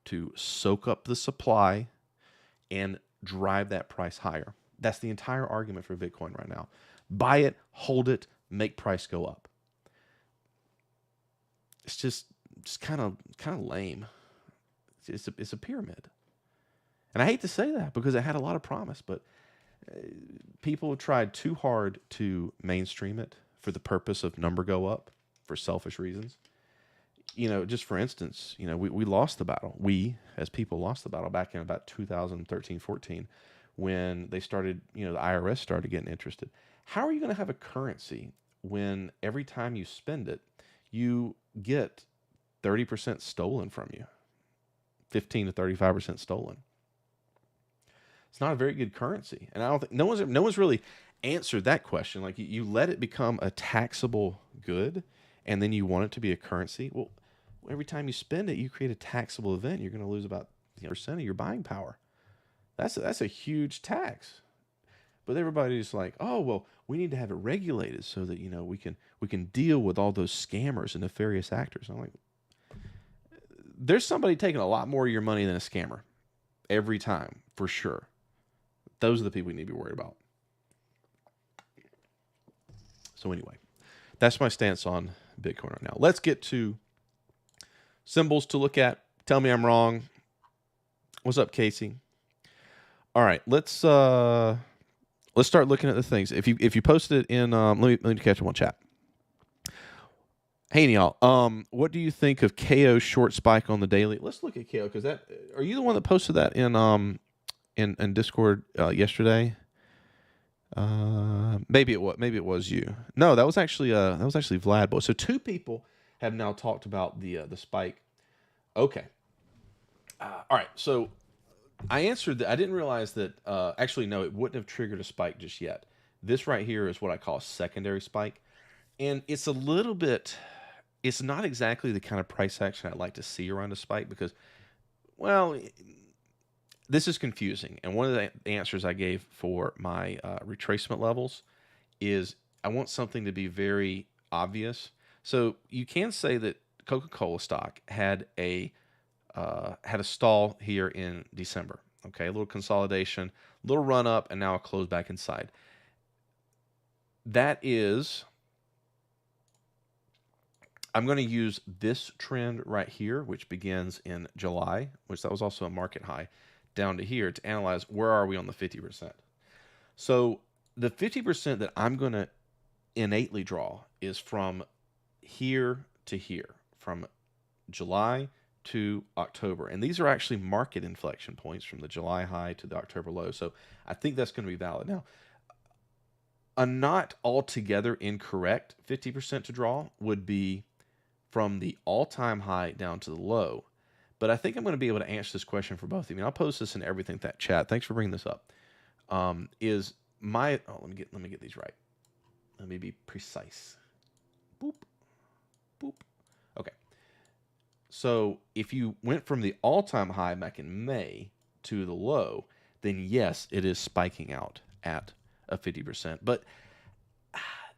to soak up the supply, and drive that price higher. That's the entire argument for Bitcoin right now. Buy it, hold it, make price go up. It's just kind of lame. It's a pyramid. And I hate to say that because it had a lot of promise, but people have tried too hard to mainstream it for the purpose of number go up for selfish reasons. Just for instance, we lost the battle. We, as people, lost the battle back in about 2013, 14, when they started, the IRS started getting interested. How are you going to have a currency when every time you spend it, you get 30% stolen from you, 15 to 35% stolen? It's not a very good currency. And I don't think no one's really answered that question. Like, you let it become a taxable good, and then you want it to be a currency. Well, every time you spend it, you create a taxable event. You're going to lose about 10% of your buying power. That's a huge tax. But everybody's like, oh, well, we need to have it regulated so that we can deal with all those scammers and nefarious actors. I'm like, there's somebody taking a lot more of your money than a scammer every time, for sure. Those are the people we need to be worried about. So anyway, that's my stance on Bitcoin right now. Let's get to symbols to look at. Tell me I'm wrong. What's up, Casey? All right, let's start looking at the things. If you posted it in, let me catch them on chat. Hey y'all, what do you think of KO's short spike on the daily? Let's look at KO, because are you the one that posted that in Discord yesterday? Maybe it was you. No, that was actually Vlad. So two people have now talked about the spike. Okay. All right. So I answered that. I didn't realize that. Actually, no, it wouldn't have triggered a spike just yet. This right here is what I call a secondary spike, and it's a little bit. It's not exactly the kind of price action I'd like to see around a spike because, well, this is confusing. And one of the answers I gave for my retracement levels is I want something to be very obvious. So you can say that Coca-Cola stock had a stall here in December. Okay, a little consolidation, a little run up, and now a close back inside. That is, I'm going to use this trend right here, which begins in July, which that was also a market high, down to here to analyze where are we on the 50%. So the 50% that I'm going to innately draw is from here to here, from July to October. And these are actually market inflection points from the July high to the October low. So I think that's going to be valid. Now, a not altogether incorrect 50% to draw would be from the all-time high down to the low. But I think I'm going to be able to answer this question for both of you. I'll post this in everything that chat. Thanks for bringing this up. Let me get these right. Let me be precise. Boop, boop. Okay. So if you went from the all-time high back in May to the low, then yes, it is spiking out at a 50%. But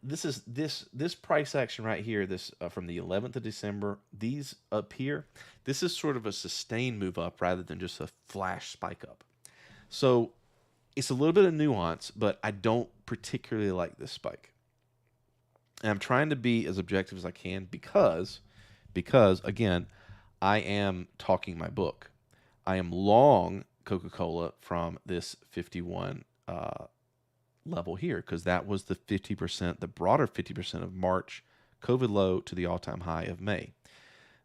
this price action right here, this from the 11th of December, these up here, this is sort of a sustained move up rather than just a flash spike up. So it's a little bit of nuance, but I don't particularly like this spike. And I'm trying to be as objective as I can because again, I am talking my book. I am long Coca-Cola from this 51 level here because that was the 50%, the broader 50% of March COVID low to the all-time high of May.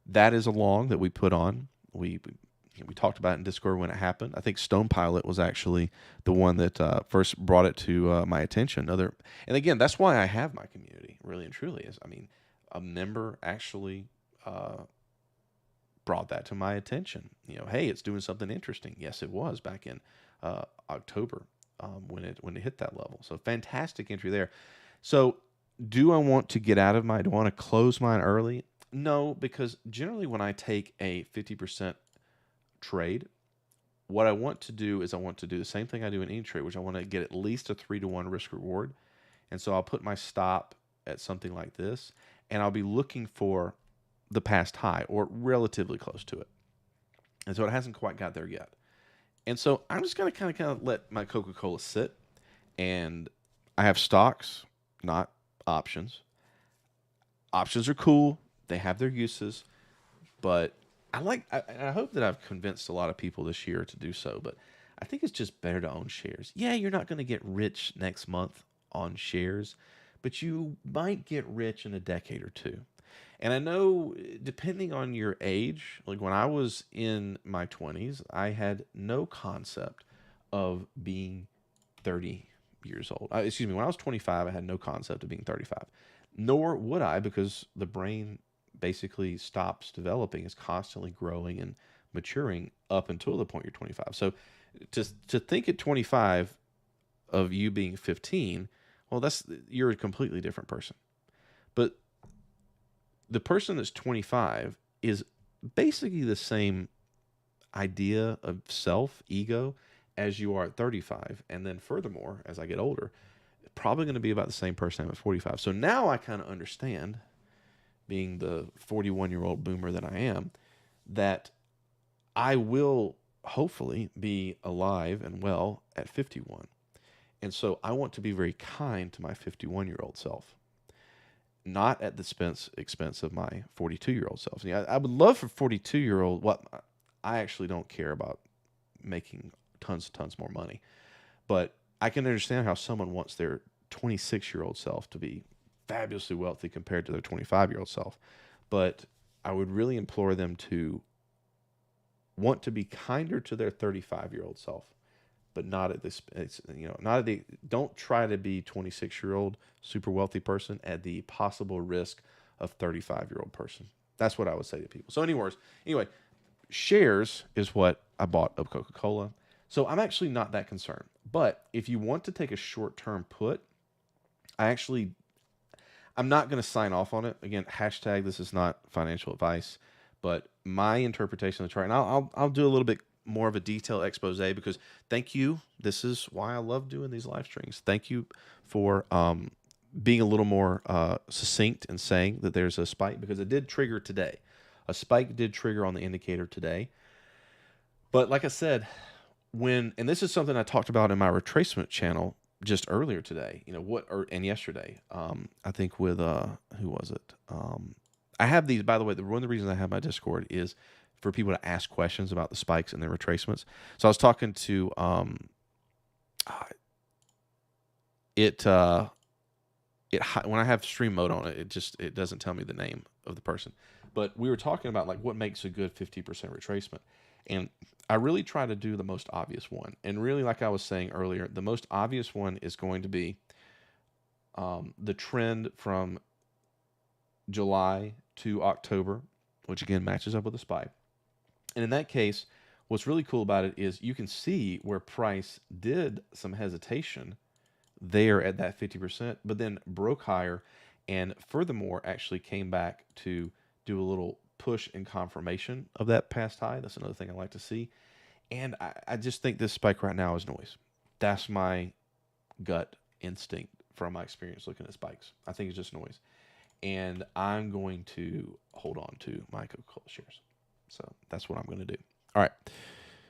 That is a long that we put on. We We talked about it in Discord when it happened. I think Stone Pilot was actually the one that first brought it to my attention. And again, that's why I have my community, really and truly. Is I mean, a member actually brought that to my attention. Hey, it's doing something interesting. Yes, it was back in October when it hit that level. So fantastic entry there. So do I want to get out of mine? Do I want to close mine early? No, because generally when I take a 50% trade, what I want to do is I want to do the same thing I do in any trade, which I want to get at least a 3-to-1 risk reward. And so I'll put my stop at something like this, and I'll be looking for the past high or relatively close to it. And so it hasn't quite got there yet. And so I'm just going to kind of let my Coca-Cola sit, and I have stocks, not options. Options are cool. They have their uses, but I hope that I've convinced a lot of people this year to do so, but I think it's just better to own shares. Yeah, you're not going to get rich next month on shares, but you might get rich in a decade or two. And I know, depending on your age, like when I was in my 20s, I had no concept of being 30 years old. Excuse me, when I was 25, I had no concept of being 35. Nor would I, because the brain basically stops developing, is constantly growing and maturing up until the point you're 25. So to think at 25 of you being 15, well, you're a completely different person. But the person that's 25 is basically the same idea of self, ego, as you are at 35. And then furthermore, as I get older, probably going to be about the same person I'm at 45. So now I kind of understand, being the 41-year-old boomer that I am, that I will hopefully be alive and well at 51. And so I want to be very kind to my 51-year-old self, not at the expense of my 42-year-old self. I would love for 42-year-old, I actually don't care about making tons more money, but I can understand how someone wants their 26-year-old self to be fabulously wealthy compared to their 25-year-old self. But I would really implore them to want to be kinder to their 35-year-old self, but not at this, don't try to be 26-year-old super wealthy person at the possible risk of 35-year-old person. That's what I would say to people. So anyway, shares is what I bought of Coca-Cola. So I'm actually not that concerned. But if you want to take a short-term put, I'm not going to sign off on it. Again, hashtag this is not financial advice, but my interpretation of the chart, and I'll do a little bit more of a detailed expose, because thank you. This is why I love doing these live streams. Thank you for being a little more succinct and saying that there's a spike, because it did trigger today. A spike did trigger on the indicator today. But like I said, and this is something I talked about in my retracement channel just earlier today, and yesterday, I think with, who was it? I have these, by the way, one of the reasons I have my Discord is for people to ask questions about the spikes and their retracements. So I was talking to, when I have stream mode on it, it doesn't tell me the name of the person, but we were talking about like what makes a good 50% retracement. And I really try to do the most obvious one. And really, like I was saying earlier, the most obvious one is going to be the trend from July to October, which again matches up with the spike. And in that case, what's really cool about it is you can see where price did some hesitation there at that 50%, but then broke higher, and furthermore actually came back to do a little push and confirmation of that past high. That's another thing I like to see. And I just think this spike right now is noise. That's my gut instinct from my experience looking at spikes. I think it's just noise. And I'm going to hold on to my Coca-Cola shares. So that's what I'm going to do. All right.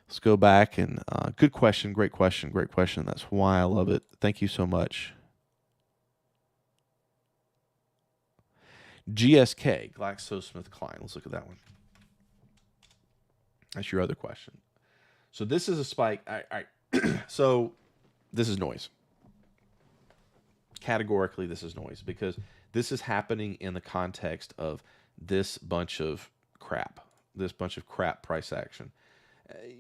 Let's go back and good question. Great question. Great question. That's why I love it. Thank you so much. GSK, GlaxoSmithKline. Let's look at that one. That's your other question. So this is a spike. So this is noise. Categorically, this is noise, because this is happening in the context of this bunch of crap price action.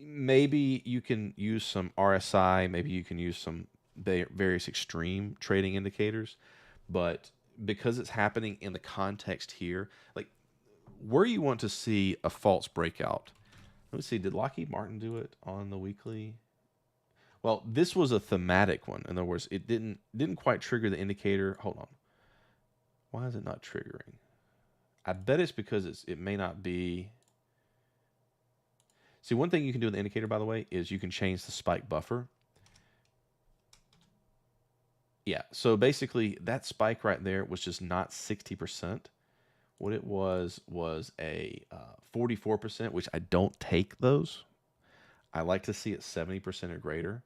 Maybe you can use some RSI, maybe you can use some various extreme trading indicators, but because it's happening in the context here, like where you want to see a false breakout. Let me see, did Lockheed Martin do it on the weekly? Well, this was a thematic one. In other words, it didn't quite trigger the indicator. Hold on. Why is it not triggering? I bet it's because it may not be. See, one thing you can do with the indicator, by the way, is you can change the spike buffer. Yeah, so basically that spike right there was just not 60%. What it was a 44%, which I don't take those. I like to see it 70% or greater,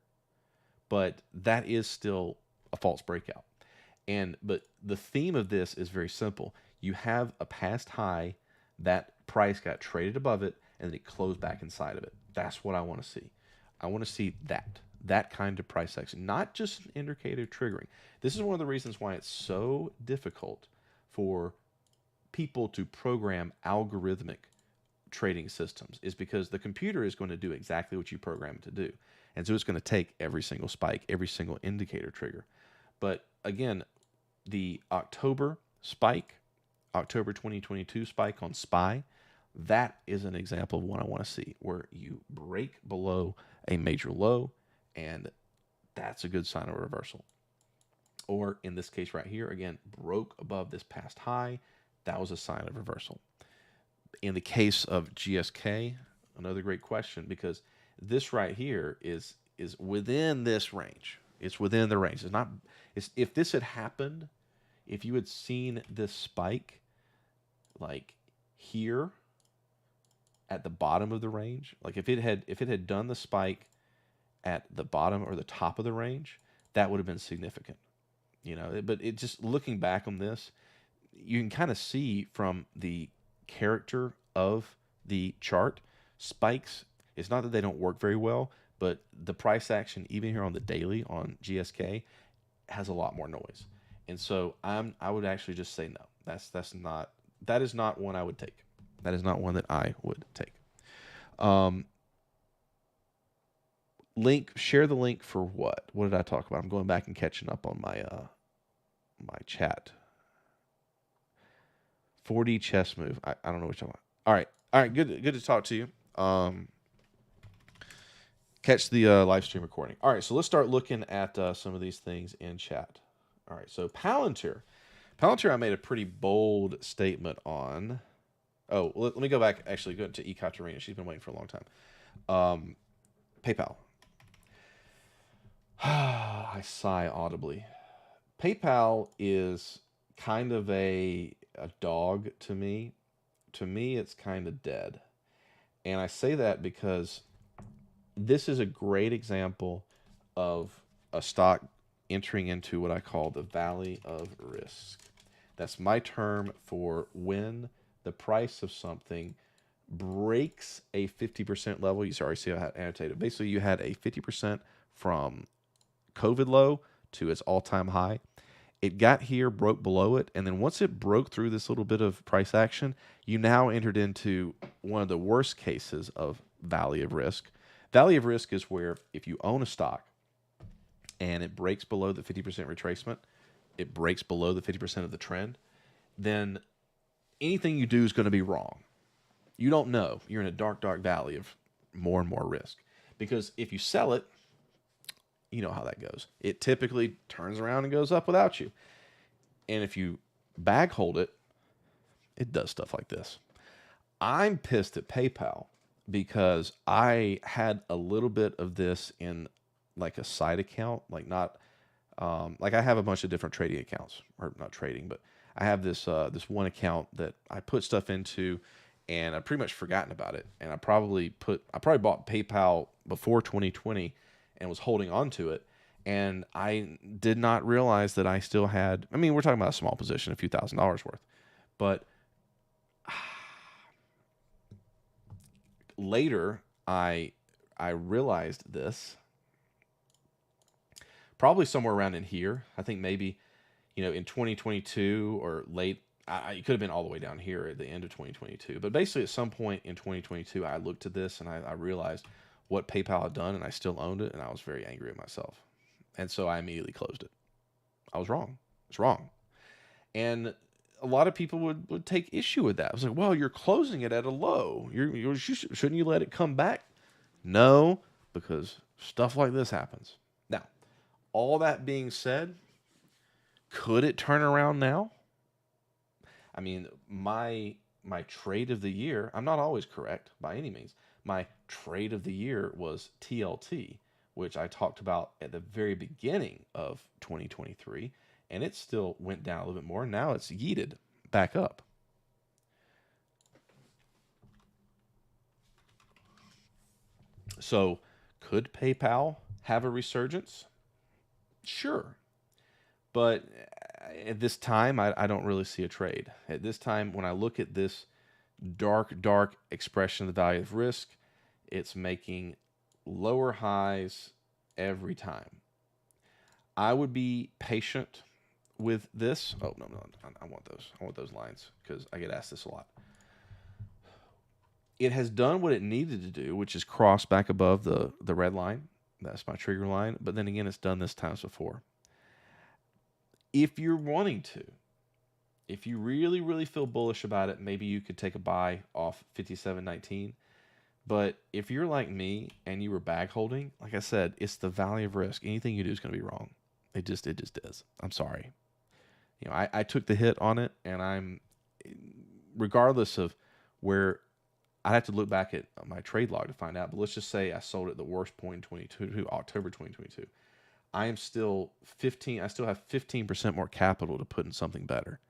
but that is still a false breakout. But the theme of this is very simple. You have a past high, that price got traded above it, and then it closed back inside of it. That's what I want to see. I want to see that kind of price action, not just an indicator triggering. This is one of the reasons why it's so difficult for people to program algorithmic trading systems, is because the computer is going to do exactly what you program it to do. And so it's going to take every single spike, every single indicator trigger. But again, the October spike, October 2022 spike on SPY, that is an example of what I want to see, where you break below a major low, and that's a good sign of a reversal. Or in this case right here, again, broke above this past high, that was a sign of reversal. In the case of GSK, another great question, because this right here is within this range. It's within the range. It's not. If this had happened, if you had seen this spike, like here, at the bottom of the range, like if it had done the spike at the bottom or the top of the range, that would have been significant, But it just, looking back on this, you can kind of see from the character of the chart, spikes. It's not that they don't work very well, but the price action, even here on the daily on GSK, has a lot more noise. And so I would actually just say no. That is not one I would take. That is not one that I would take. Share the link for what? What did I talk about? I'm going back and catching up on my my chat. 4D chess move. I don't know what you're talking about. All right. Good to talk to you. Catch the live stream recording. All right, so let's start looking at some of these things in chat. All right, so Palantir, I made a pretty bold statement on. Oh, let me go back. Actually, go to Ekaterina. She's been waiting for a long time. PayPal. I sigh audibly. PayPal is kind of a dog to me. To me, it's kind of dead. And I say that because this is a great example of a stock entering into what I call the valley of risk. That's my term for when the price of something breaks a 50% level. You already see how I had annotated. Basically, you had a 50% from COVID low to its all-time high. It got here, broke below it, and then once it broke through this little bit of price action, you now entered into one of the worst cases of valley of risk. Valley of risk is where if you own a stock and it breaks below the 50% retracement, it breaks below the 50% of the trend, then anything you do is going to be wrong. You don't know. You're in a dark, dark valley of more and more risk. Because if you sell it, you know how that goes. It typically turns around and goes up without you. And if you bag hold it, it does stuff like this. I'm pissed at PayPal because I had a little bit of this in like a side account, like not like I have a bunch of different trading accounts, or not trading, but I have this one account that I put stuff into, and I pretty much forgotten about it. And I probably bought PayPal before 2020 and was holding on to it. And I did not realize that I still had, I mean, we're talking about a small position, a few $1,000s worth, but later I realized this probably somewhere around in here. I think maybe, in 2022 or late it could have been all the way down here at the end of 2022. But basically, at some point in 2022, I looked at this and I realized what PayPal had done, and I still owned it, and I was very angry at myself. And so I immediately closed it. I was wrong. It's wrong. And a lot of people would take issue with that. I was like, well, you're closing it at a low. Shouldn't you let it come back? No, because stuff like this happens. Now, all that being said, could it turn around now? I mean, my trade of the year, I'm not always correct by any means. My trade of the year was TLT, which I talked about at the very beginning of 2023, and it still went down a little bit more. Now it's yeeted back up. So, could PayPal have a resurgence? Sure. But at this time, I don't really see a trade. At this time, when I look at this dark expression of the value of risk, it's making lower highs every time. I would be patient with this. Oh, no, I want those. I want those lines because I get asked this a lot. It has done what it needed to do, which is cross back above the red line. That's my trigger line. But then again, it's done this times before. If you're wanting to, if you really feel bullish about it, maybe you could take a buy off 57.19. But if you're like me and you were bag holding, like I said, it's the value of risk. Anything you do is going to be wrong. It just is. I'm sorry. You know, I took the hit on it, and I'm, regardless of where, I'd have to look back at my trade log to find out. But let's just say I sold at the worst point in 2022, October 2022. I still have 15% more capital to put in something better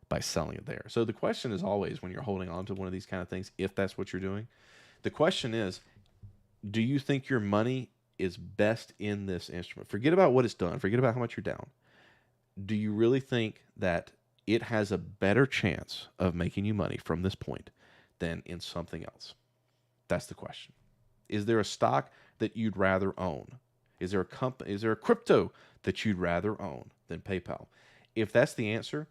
by selling it there. So the question is always, when you're holding on to one of these kind of things, if that's what you're doing, the question is, do you think your money is best in this instrument? Forget about what it's done. Forget about how much you're down. Do you really think that it has a better chance of making you money from this point than in something else? That's the question. Is there a stock that you'd rather own? Is there a company? Is there a crypto that you'd rather own than PayPal? If that's the answer,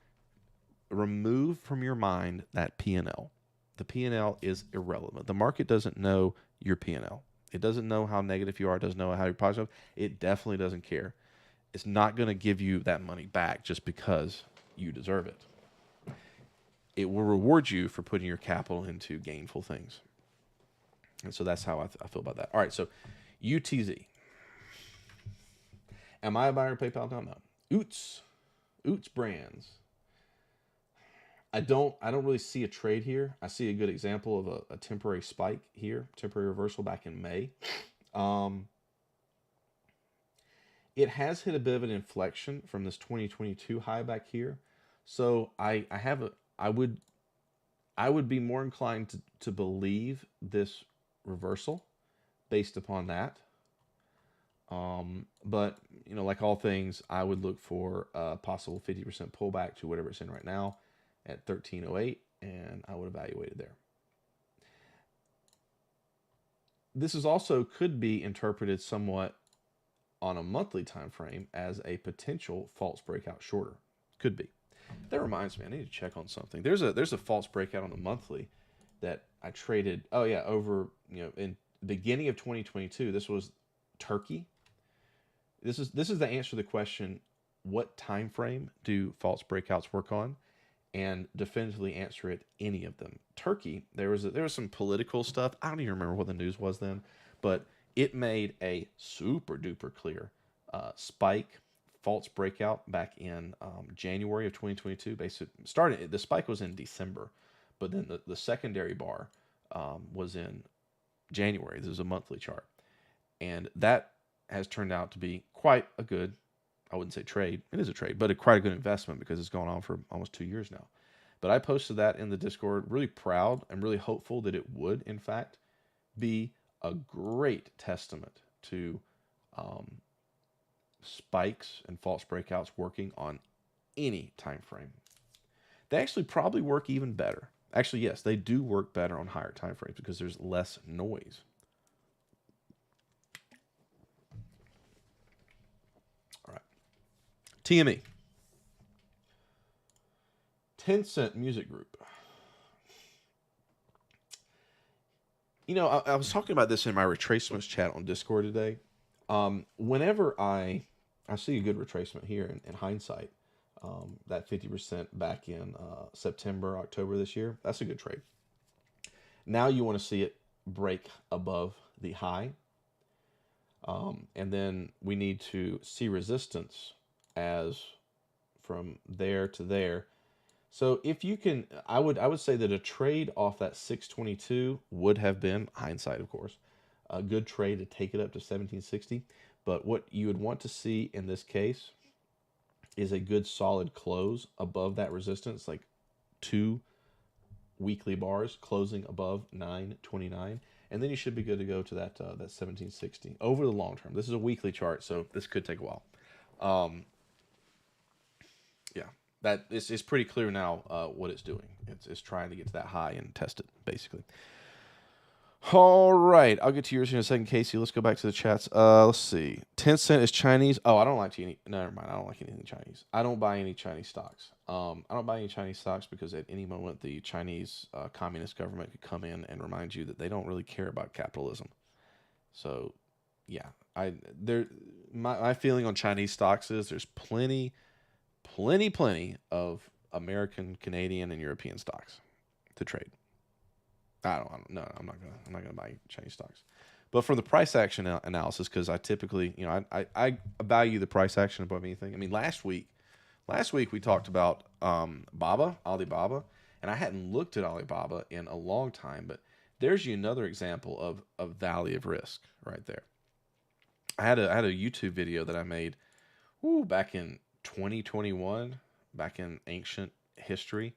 remove from your mind that P&L. The P&L is irrelevant. The market doesn't know your P&L. It doesn't know how negative you are. It doesn't know how you're positive. It definitely doesn't care. It's not going to give you that money back just because you deserve it. It will reward you for putting your capital into gainful things. And so that's how I feel about that. All right, so UTZ. Am I a buyer of PayPal now? No. Oots Brands. I don't really see a trade here. I see a good example of a temporary spike here, temporary reversal back in May. It has hit a bit of an inflection from this 2022 high back here. So I would be more inclined to believe this reversal based upon that. But you know, like all things, I would look for a possible 50% pullback to whatever it's in right now at 1308, and I would evaluate it there. This is also could be interpreted somewhat on a monthly time frame as a potential false breakout shorter. Could be. That reminds me, I need to check on something. There's a false breakout on the monthly that I traded. Oh yeah, over in the beginning of 2022. This was Turkey. This is the answer to the question: what time frame do false breakouts work on? And definitively answer it, any of them. Turkey, there was some political stuff. I don't even remember what the news was then, but it made a super duper clear spike false breakout back in January of 2022. Basically, the spike was in December, but then the secondary bar was in January. This is a monthly chart, and that has turned out to be quite a good, I wouldn't say trade. It is a trade, but quite a good investment because it's gone on for almost 2 years now. But I posted that in the Discord, really proud and really hopeful that it would, in fact, be a great testament to spikes and false breakouts working on any time frame. They actually probably work even better. Actually, yes, they do work better on higher time frames because there's less noise. All right. TME. 10-cent music group. You know, I was talking about this in my retracements chat on Discord today. Whenever I see a good retracement here in hindsight, that 50% back in September, October this year, that's a good trade. Now you want to see it break above the high. And then we need to see resistance as from there to there. So if you can, I would say that a trade off that 622 would have been, hindsight of course, a good trade to take it up to 1760. But what you would want to see in this case is a good solid close above that resistance, like 2 weekly bars closing above 929, and then you should be good to go to that 1760 over the long term. This is a weekly chart, so this could take a while. Yeah, that it's pretty clear now what it's doing. It's trying to get to that high and test it, basically. All right, I'll get to yours in a second, Casey. Let's go back to the chats. Let's see. 10-cent is Chinese. Oh, I don't like any. No, never mind. I don't like anything Chinese. I don't buy any Chinese stocks. I don't buy any Chinese stocks because at any moment the Chinese communist government could come in and remind you that they don't really care about capitalism. So, yeah, my feeling on Chinese stocks is there's plenty of American, Canadian, and European stocks to trade. I'm not gonna buy Chinese stocks. But from the price action analysis, because I typically, I value the price action above anything. I mean, last week we talked about Alibaba, and I hadn't looked at Alibaba in a long time, but there's another example of a valley of risk right there. I had a YouTube video that I made back in 2021, back in ancient history,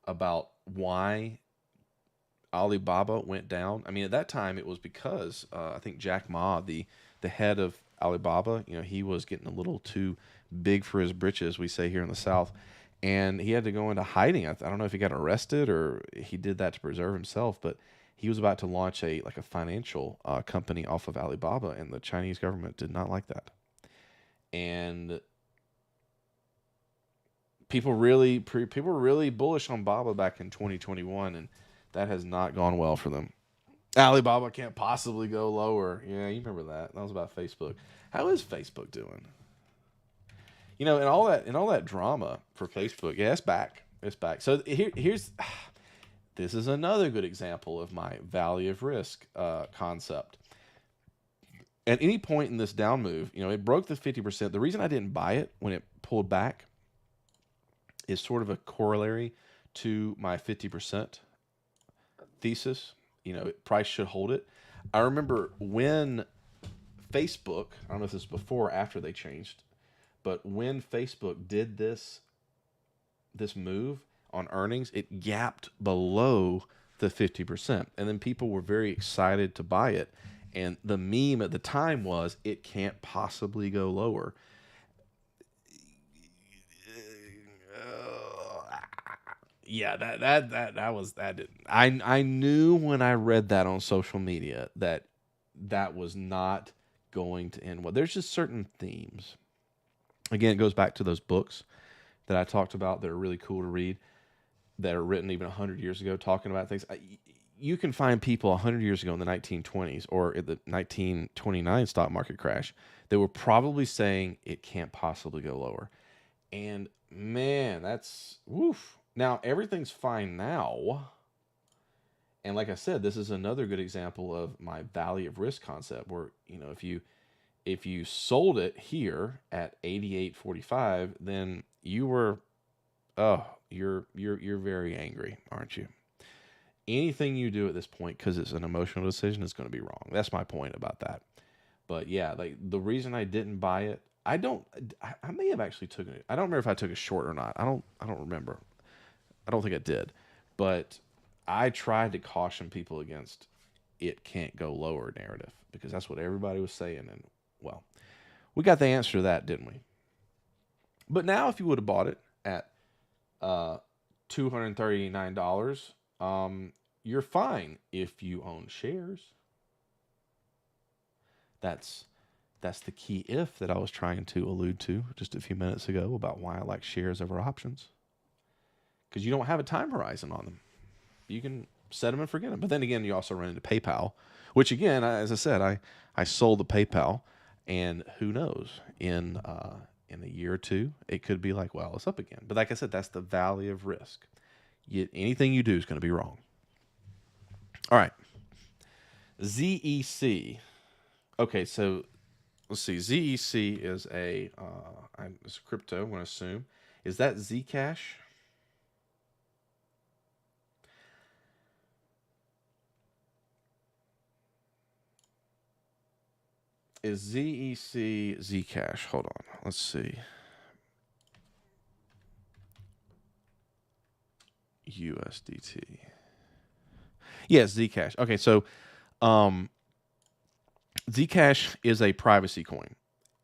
about why Alibaba went down. I mean, at that time it was because I think Jack Ma, the head of Alibaba, he was getting a little too big for his britches, we say here in the South, and he had to go into hiding. I don't know if he got arrested or he did that to preserve himself, but he was about to launch a financial company off of Alibaba, and the Chinese government did not like that. And people were really bullish on Baba back in 2021, and that has not gone well for them. Alibaba can't possibly go lower. Yeah, you remember that. That was about Facebook. How is Facebook doing? And all that drama for Facebook. Yeah, it's back. It's back. So here's this is another good example of my valley of risk concept. At any point in this down move, it broke the 50%. The reason I didn't buy it when it pulled back is sort of a corollary to my 50% thesis. Price should hold it. I remember when Facebook, I don't know if this was before or after they changed, but when Facebook did this move on earnings, it gapped below the 50%. And then people were very excited to buy it. And the meme at the time was, it can't possibly go lower. Yeah, that was that. I knew when I read that on social media that was not going to end well. There's just certain themes. Again, it goes back to those books that I talked about that are really cool to read, that are written even 100 years ago, talking about things. You can find people 100 years ago in the 1920s or in the 1929 stock market crash that were probably saying it can't possibly go lower. And man, that's woof. Now, everything's fine now. And like I said, this is another good example of my valley of risk concept where, if you sold it here at 88.45, then you're very angry, aren't you? Anything you do at this point, because it's an emotional decision, is going to be wrong. That's my point about that. But yeah, the reason I didn't buy it, I may have actually taken it. I don't remember if I took a short or not. I don't remember. I don't think I did, but I tried to caution people against it can't go lower narrative, because that's what everybody was saying. And well, we got the answer to that, didn't we? But now if you would have bought it at $239, you're fine if you own shares. That's the key if that I was trying to allude to just a few minutes ago about why I like shares over options. because you don't have a time horizon on them. You can set them and forget them. But then again, you also run into PayPal, which again, as I said, I sold the PayPal, and who knows, in a year or two, it could be like, well, it's up again. But like I said, that's the valley of risk. Anything you do is going to be wrong. All right. ZEC. Okay, so let's see. ZEC is it's a crypto, I'm going to assume. Is that Zcash? Is ZEC Zcash? Hold on. Let's see. USDT. Yes, Zcash. Okay, so Zcash is a privacy coin.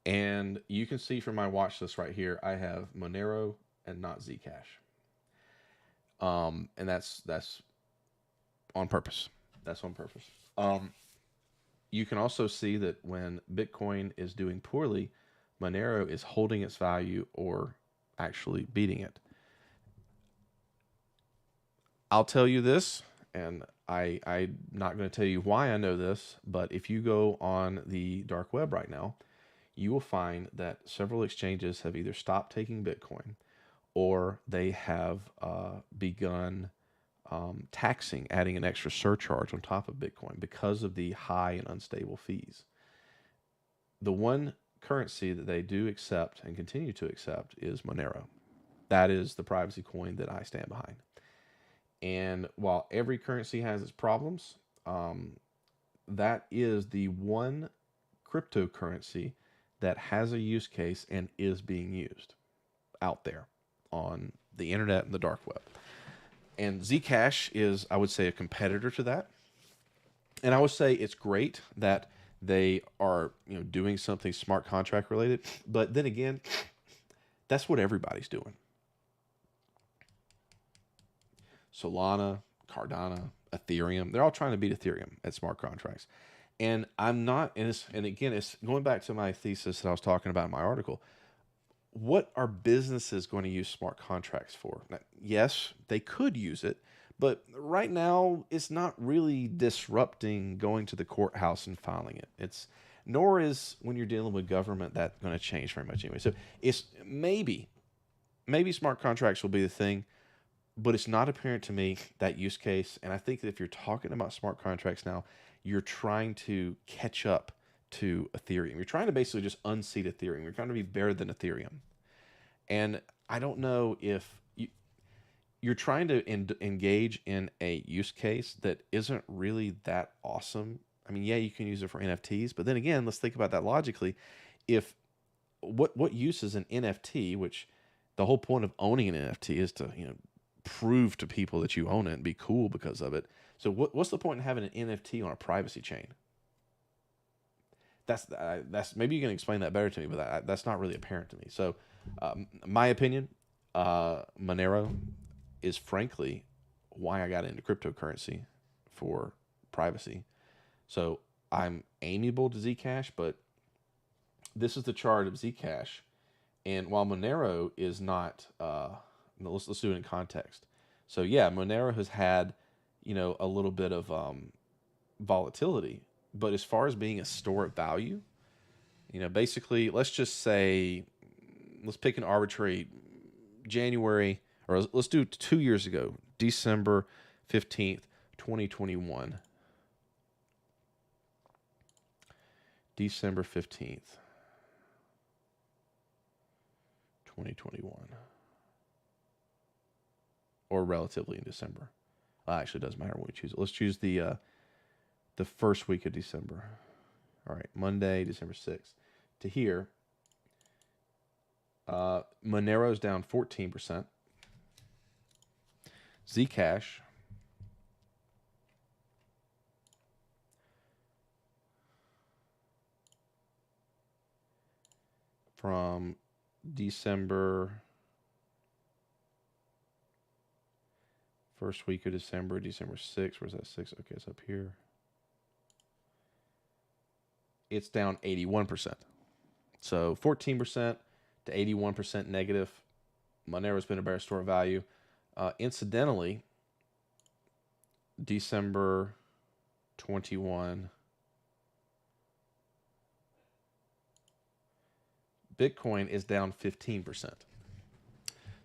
And you can see from my watch list right here, I have Monero and not Zcash. And that's on purpose. That's on purpose. You can also see that when Bitcoin is doing poorly, Monero is holding its value or actually beating it. I'll tell you this, and I'm not going to tell you why I know this, but if you go on the dark web right now, you will find that several exchanges have either stopped taking Bitcoin or they have begun taxing, adding an extra surcharge on top of Bitcoin because of the high and unstable fees. The one currency that they do accept and continue to accept is Monero. That is the privacy coin that I stand behind. And while every currency has its problems, that is the one cryptocurrency that has a use case and is being used out there on the internet and the dark web. And Zcash is, I would say, a competitor to that. And I would say it's great that they are, doing something smart contract related. But then again, that's what everybody's doing. Solana, Cardano, Ethereum, they're all trying to beat Ethereum at smart contracts. And I'm not, and again, it's going back to my thesis that I was talking about in my article. What are businesses going to use smart contracts for? Now, yes, they could use it, but right now it's not really disrupting going to the courthouse and filing it. Nor is when you're dealing with government that going to change very much anyway. So it's maybe smart contracts will be the thing, but it's not apparent to me that use case. And I think that if you're talking about smart contracts now, you're trying to catch up to Ethereum. You're trying to basically just unseat Ethereum. You're trying to be better than Ethereum. And I don't know if you're trying to engage in a use case that isn't really that awesome. I mean, yeah, you can use it for NFTs, but then again, let's think about that logically. If what use is an NFT, which the whole point of owning an NFT is to, prove to people that you own it and be cool because of it. So what's the point in having an NFT on a privacy chain? That's maybe you can explain that better to me, but that's not really apparent to me. So, my opinion, Monero is frankly why I got into cryptocurrency for privacy. So I'm amiable to Zcash, but this is the chart of Zcash, and while Monero is not, let's do it in context. So yeah, Monero has had, a little bit of volatility. But as far as being a store of value, basically, let's just say, let's pick an arbitrary January, or let's do 2 years ago, December 15th, 2021. December 15th, 2021. Or relatively in December. Actually, it doesn't matter when we choose it. Let's choose the first week of December. All right, Monday, December 6th. To here, Monero's down 14%. Zcash from December, first week of December, December 6th. Where's that 6? Okay, it's up here. It's down 81%. So 14% to 81% negative. Monero's been a better store of value. Incidentally, December 21, Bitcoin is down 15%.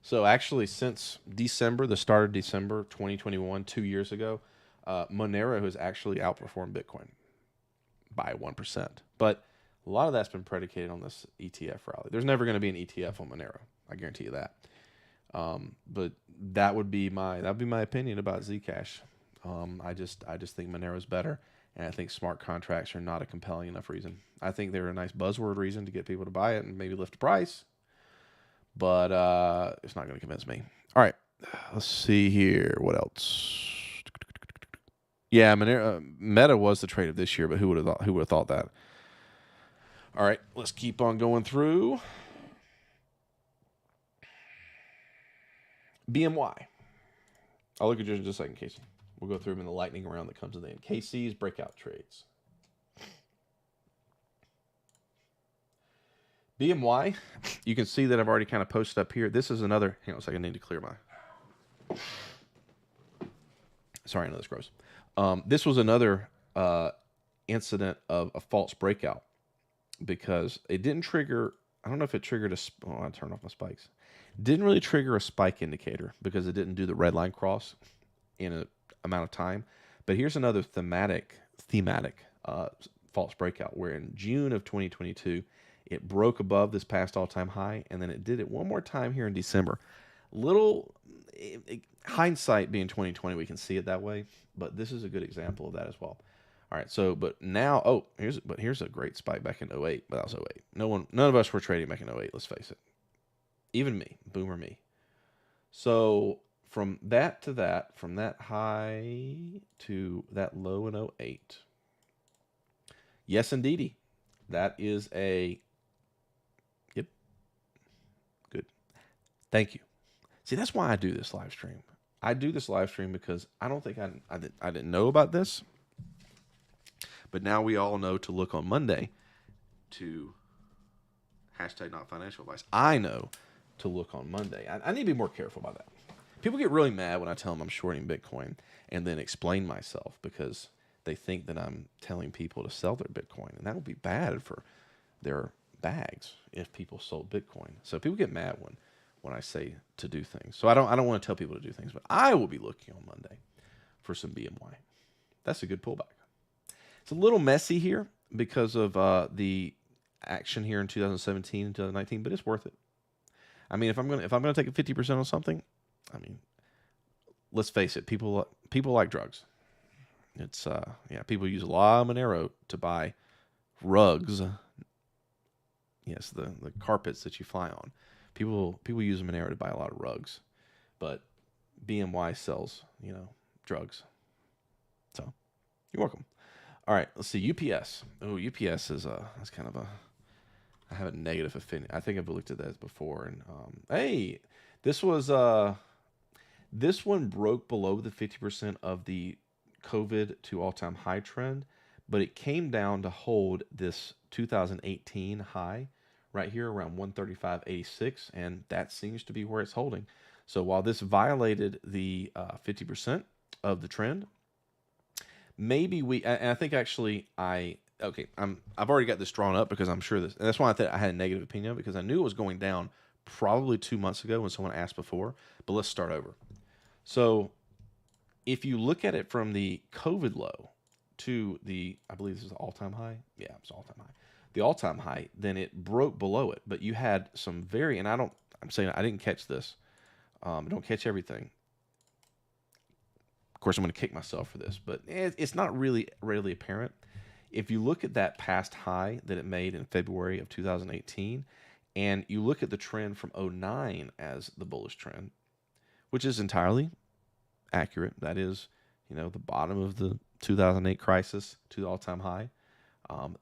So actually, since December, the start of December 2021, 2 years ago, Monero has actually outperformed Bitcoin by 1%. But a lot of that's been predicated on this ETF rally. There's never going to be an ETF on Monero. I guarantee you that. But that would be my opinion about Zcash. I just think Monero is better, and I think smart contracts are not a compelling enough reason. I think they're a nice buzzword reason to get people to buy it and maybe lift the price, but it's not going to convince me. All right, let's see here. What else? Yeah, Monero, Meta was the trade of this year, but who would have thought that? All right, let's keep on going through. BMY. I'll look at yours in just a second, Casey. We'll go through them in the lightning round that comes at the end. KC's breakout trades. BMY, you can see that I've already kind of posted up here. This is another, hang on a second, I need to clear my, sorry, I know that's gross. This was another incident of a false breakout because it didn't trigger, I don't know if it triggered I turned off my spikes. Didn't really trigger a spike indicator because it didn't do the red line cross in an amount of time. But here's another thematic false breakout where in June of 2022, it broke above this past all-time high, and then it did it one more time here in December. Hindsight being 2020, we can see it that way, but this is a good example of that as well. All right, so but now, here's a great spike back in 08, but that was 08. None of us were trading back in 08. Let's face it, even me, boomer me. So from that to that, from that high to that low in 08, yes, indeedy, that is a yep. Good. Thank you. See, that's why I do this live stream. I do this live stream because I don't think I didn't know about this. But now we all know to look on Monday to hashtag not financial advice. I know to look on Monday. I need to be more careful about that. People get really mad when I tell them I'm shorting Bitcoin and then explain myself because they think that I'm telling people to sell their Bitcoin. And that would be bad for their bags if people sold Bitcoin. So people get mad when I say to do things. So I don't want to tell people to do things, but I will be looking on Monday for some BMY. That's a good pullback. It's a little messy here because of the action here in 2017 and 2019, but it's worth it. I mean, if I'm gonna take a 50% on something, I mean, let's face it, people like drugs. It's people use a lot of Monero to buy rugs. Yes, the carpets that you fly on. People use Monero to buy a lot of rugs, but BMY sells drugs. So you're welcome. All right, let's see UPS. Oh, UPS is that's kind of I have a negative affinity. I think I've looked at that before, and hey, this one broke below the 50% of the COVID to all-time high trend, but it came down to hold this 2018 high right here around 135.86, and that seems to be where it's holding. So while this violated the 50% of the trend, maybe I think actually I've already got this drawn up because I'm sure and that's why I had a negative opinion because I knew it was going down probably 2 months ago when someone asked before, but let's start over. So if you look at it from the COVID low to I believe this is the all-time high. Yeah, it's all-time high. The all-time high, then it broke below it, but you had some I'm saying I didn't catch this. I don't catch everything. Of course, I'm going to kick myself for this, but it's not really readily apparent. If you look at that past high that it made in February of 2018, and you look at the trend from 09 as the bullish trend, which is entirely accurate. That is, the bottom of the 2008 crisis to the all-time high.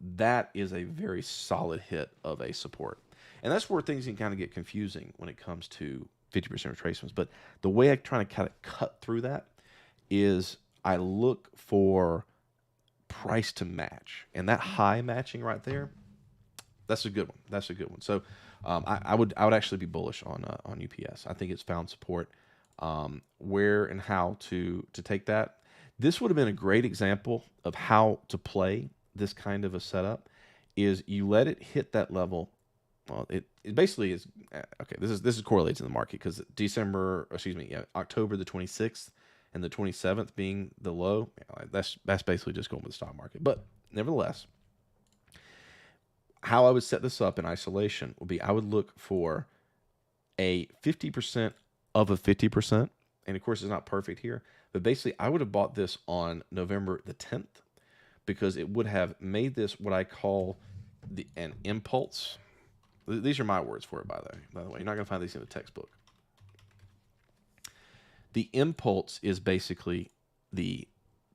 That is a very solid hit of a support. And that's where things can kind of get confusing when it comes to 50% retracements. But the way I try to kind of cut through that is I look for price to match. And that high matching right there, that's a good one. So I would actually be bullish on UPS. I think it's found support. where and how to take that. This would have been a great example of how to play this kind of a setup. Is you let it hit that level. Well, it basically is okay. This is correlated to the market because October the 26th and the 27th being the low. That's basically just going with the stock market. But nevertheless, how I would set this up in isolation would be I would look for a 50% of a 50%. And of course, it's not perfect here, but basically, I would have bought this on November the 10th because it would have made this what I call an impulse. These are my words for it, by the way. You're not going to find these in the textbook. The impulse is basically the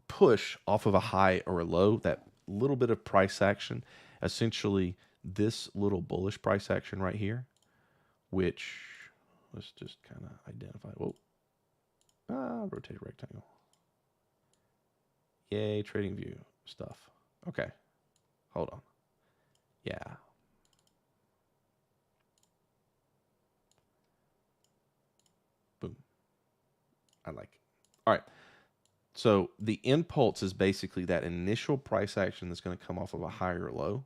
push off of a high or a low, that little bit of price action, essentially this little bullish price action right here, which let's just kind of identify. Whoa. Rotate rectangle. Yay, trading view stuff. Okay. Hold on. Yeah. Boom. I like it. All right. So the impulse is basically that initial price action that's going to come off of a higher low.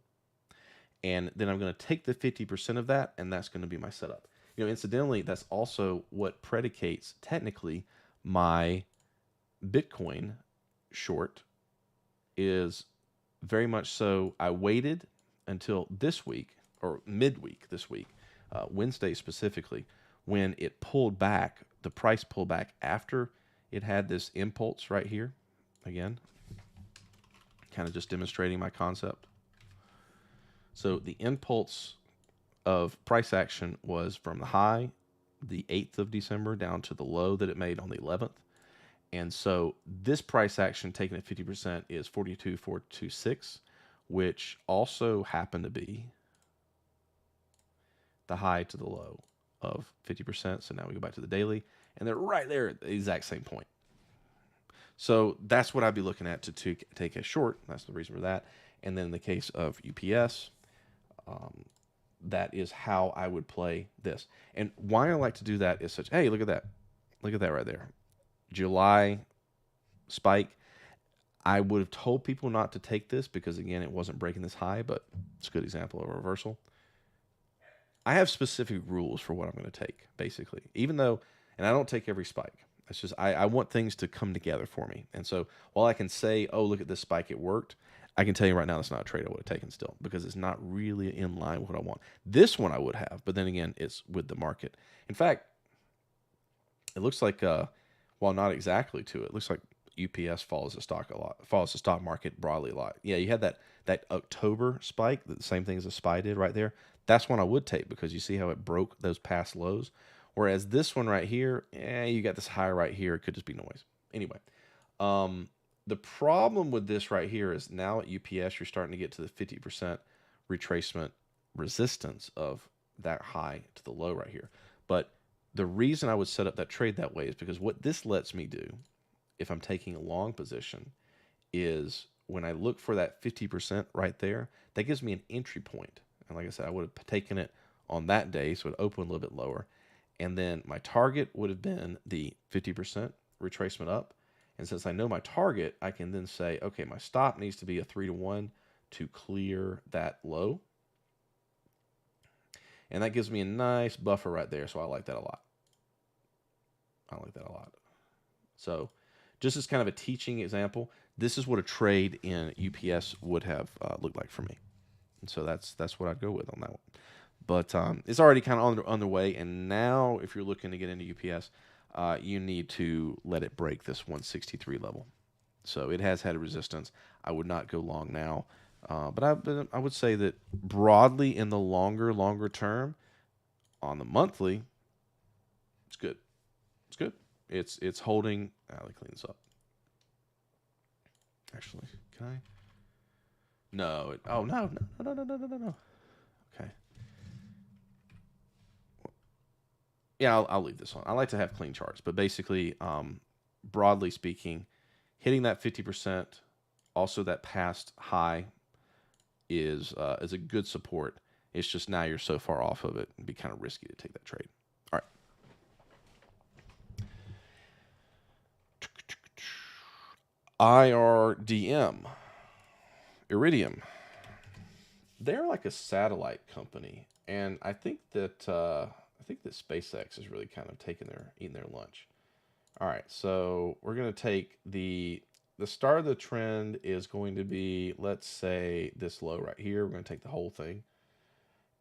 And then I'm going to take the 50% of that, and that's going to be my setup. Incidentally, that's also what predicates technically my Bitcoin short is very much so. I waited until this week or midweek this week, Wednesday specifically, when it pulled back, the price pulled back after it had this impulse right here. Again, kind of just demonstrating my concept. So the impulse of price action was from the high, the 8th of December, down to the low that it made on the 11th. And so this price action taken at 50% is 42,426, which also happened to be the high to the low of 50%. So now we go back to the daily, and they're right there at the exact same point. So that's what I'd be looking at to take a short. That's the reason for that. And then in the case of UPS, that is how I would play this. And why I like to do that is such, hey, look at that. Look at that right there. July spike. I would have told people not to take this because, again, it wasn't breaking this high, but it's a good example of a reversal. I have specific rules for what I'm going to take, basically, even though, and I don't take every spike. It's just, I want things to come together for me. And so while I can say, oh, look at this spike, it worked, I can tell you right now that's not a trade I would have taken still because it's not really in line with what I want. This one I would have, but then again, it's with the market. In fact, it looks like, while not exactly to it, looks like UPS follows the stock market broadly a lot. Yeah, you had that October spike, the same thing as the SPY did right there. That's one I would take because you see how it broke those past lows. Whereas this one right here, you got this high right here. It could just be noise. Anyway, the problem with this right here is now at UPS, you're starting to get to the 50% retracement resistance of that high to the low right here. But the reason I would set up that trade that way is because what this lets me do, if I'm taking a long position, is when I look for that 50% right there, that gives me an entry point. And like I said, I would have taken it on that day, so it opened a little bit lower. And then my target would have been the 50% retracement up. And since I know my target, I can then say, okay, my stop needs to be a 3-to-1 to clear that low. And that gives me a nice buffer right there, so I like that a lot. I like that a lot. So just as kind of a teaching example, this is what a trade in UPS would have looked like for me. And so that's what I'd go with on that one. But it's already kind of on the way. And now if you're looking to get into UPS, you need to let it break this 163 level. So it has had a resistance. I would not go long now. But I would say that broadly in the longer term, on the monthly, it's good. It's good. It's holding. Let me clean this up. Actually, can I? No. No. Okay. Yeah, I'll leave this on. I like to have clean charts, but basically, broadly speaking, hitting that 50%, also that past high, is a good support. It's just now you're so far off of it, it'd be kind of risky to take that trade. All right. IRDM, Iridium. They're like a satellite company, and I think that SpaceX is really kind of eating their lunch. All right, so we're gonna take the start of the trend is going to be, let's say, this low right here. We're gonna take the whole thing,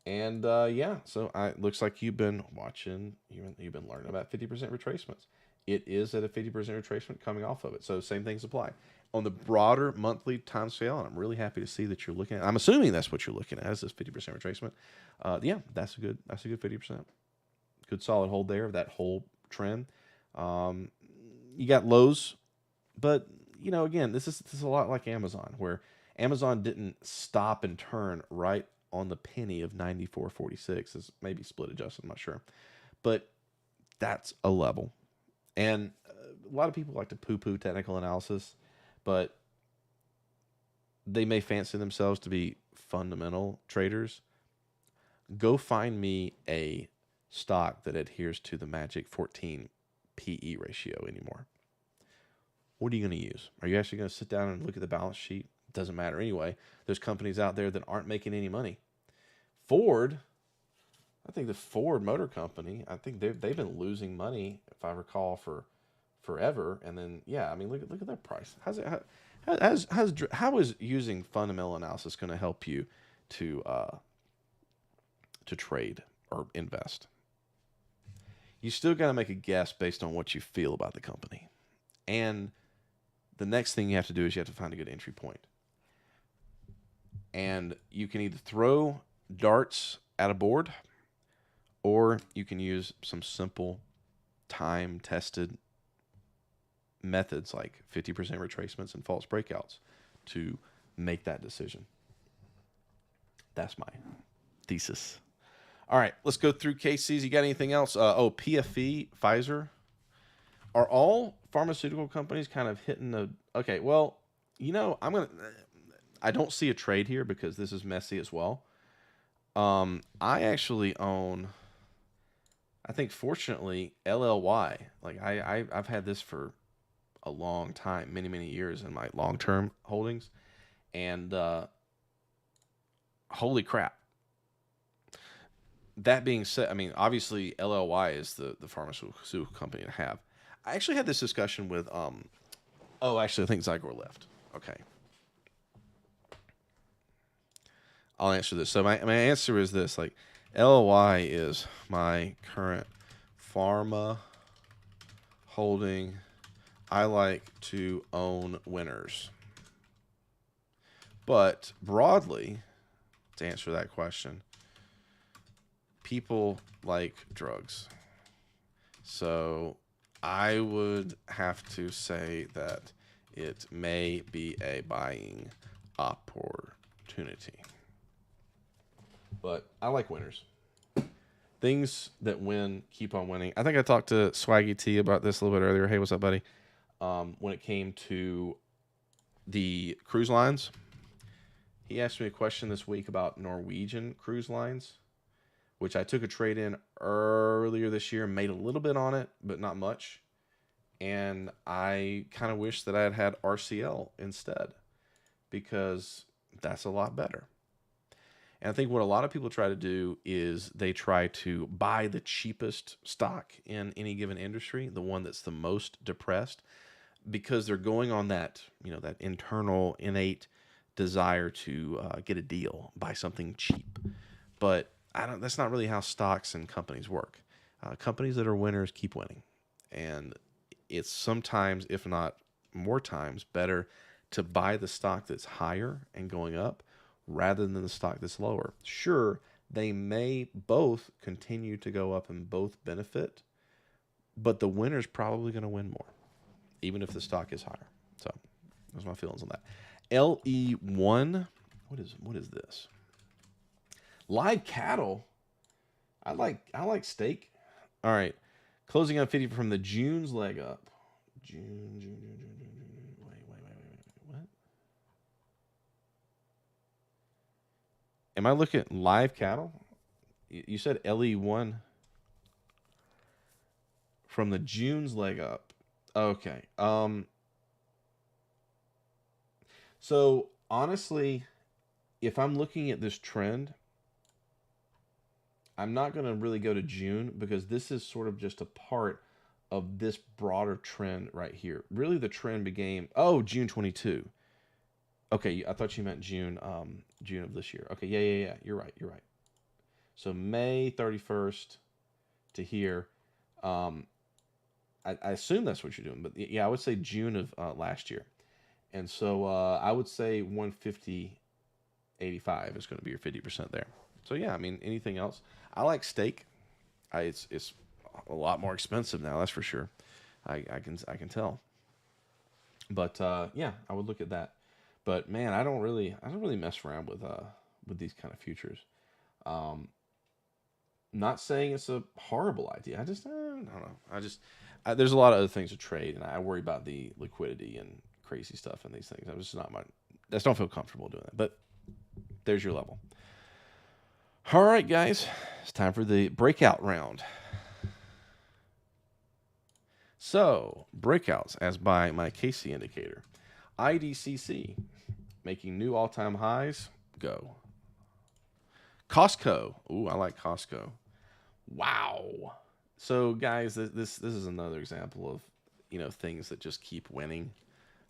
and yeah, so it looks like you've been watching, you've been learning about 50% retracements. It is at a 50% retracement coming off of it, so same things apply on the broader monthly time scale. And I'm really happy to see that you're looking at. I'm assuming that's what you're looking at, is this 50% retracement. Yeah, that's a good 50%. Good solid hold there of that whole trend. Um, you got lows, but again, this is a lot like Amazon, where Amazon didn't stop and turn right on the penny of 94.46. Is maybe split adjusted, I'm not sure, but that's a level. And a lot of people like to poo-poo technical analysis, but they may fancy themselves to be fundamental traders. Go find me a stock that adheres to the magic 14 PE ratio anymore. What are you going to use? Are you actually going to sit down and look at the balance sheet? It doesn't matter anyway. There's companies out there that aren't making any money. Ford, I think the Ford Motor Company, I think they've been losing money, if I recall, for forever. And then yeah, I mean, look at their price. How is using fundamental analysis going to help you to trade or invest? You still got to make a guess based on what you feel about the company. And the next thing you have to do is you have to find a good entry point. And you can either throw darts at a board, or you can use some simple time-tested methods like 50% retracements and false breakouts to make that decision. That's my thesis. All right, let's go through cases. You got anything else? PFE, Pfizer. Are all pharmaceutical companies kind of hitting the... Okay, well, I don't see a trade here because this is messy as well. I actually own, I think fortunately, LLY. Like I've had this for a long time, many, many years in my long-term holdings. And holy crap. That being said, I mean, obviously LLY is the pharmaceutical company to have. I actually had this discussion with, actually I think Zygor left. Okay. I'll answer this. So my answer is this, like, LLY is my current pharma holding. I like to own winners. But broadly, to answer that question, people like drugs. So I would have to say that it may be a buying opportunity. But I like winners. Things that win keep on winning. I think I talked to Swaggy T about this a little bit earlier. Hey, what's up, buddy? When it came to the cruise lines, he asked me a question this week about Norwegian cruise lines, which I took a trade in earlier this year, made a little bit on it, but not much. And I kind of wish that I had RCL instead, because that's a lot better. And I think what a lot of people try to do is they try to buy the cheapest stock in any given industry, the one that's the most depressed, because they're going on that, that internal innate desire to get a deal, buy something cheap. But that's not really how stocks and companies work. Companies that are winners keep winning. And it's sometimes, if not more times, better to buy the stock that's higher and going up rather than the stock that's lower. Sure, they may both continue to go up and both benefit, but the winner's probably going to win more, even if the stock is higher. So those are my feelings on that. LE1, what is this? Live cattle. I like steak. All right, closing on 50 from the June's leg up. June. Wait. What? Am I looking at live cattle? You said LE1 from the June's leg up. Okay. So honestly, if I'm looking at this trend, I'm not going to really go to June because this is sort of just a part of this broader trend right here. Really, the trend began, oh, June 22. Okay, I thought you meant June, June of this year. Okay, yeah. You're right. You're right. So May 31st to here. Um, I assume that's what you're doing, but yeah, I would say June of last year. And so I would say 150.85 is going to be your 50% there. So yeah, I mean, anything else? I like steak. It's a lot more expensive now, that's for sure. I can tell. But yeah, I would look at that. But man, I don't really mess around with these kind of futures. Um, Not saying it's a horrible idea. I don't know. There's a lot of other things to trade, and I worry about the liquidity and crazy stuff and these things. I'm just not my. I just don't feel comfortable doing that. But there's your level. All right, guys, it's time for the breakout round. So breakouts, as by my Casey indicator, IDCC making new all-time highs. Go. Costco. Ooh, I like Costco. Wow. So guys, this is another example of things that just keep winning.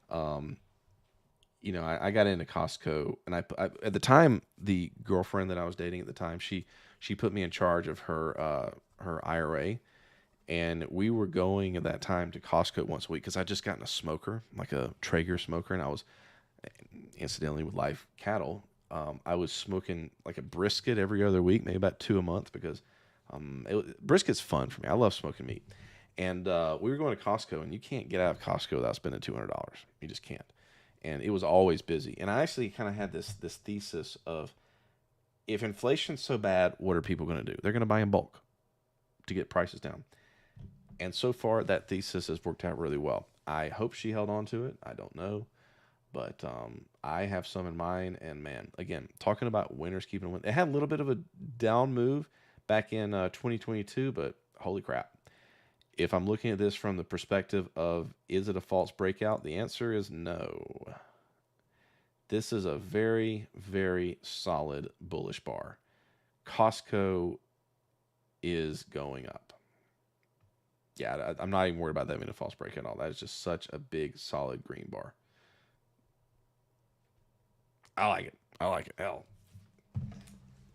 Um, I got into Costco, and at the time, the girlfriend that I was dating at the time, she put me in charge of her IRA, and we were going at that time to Costco once a week because I just gotten a smoker, like a Traeger smoker, and I was incidentally with live cattle. I was smoking like a brisket every other week, maybe about two a month because brisket's fun for me. I love smoking meat. And we were going to Costco, and you can't get out of Costco without spending $200. You just can't. And it was always busy. And I actually kind of had this thesis of if inflation's so bad, what are people going to do? They're going to buy in bulk to get prices down. And so far, that thesis has worked out really well. I hope she held on to it. I don't know. But I have some in mind. And man, again, talking about winners keeping win. It had a little bit of a down move back in 2022, but holy crap. If I'm looking at this from the perspective of is it a false breakout, the answer is no. This is a very, very solid bullish bar. Costco is going up. Yeah, I'm not even worried about that being a false breakout at all. That is just such a big, solid green bar. I like it. I like it. Hell,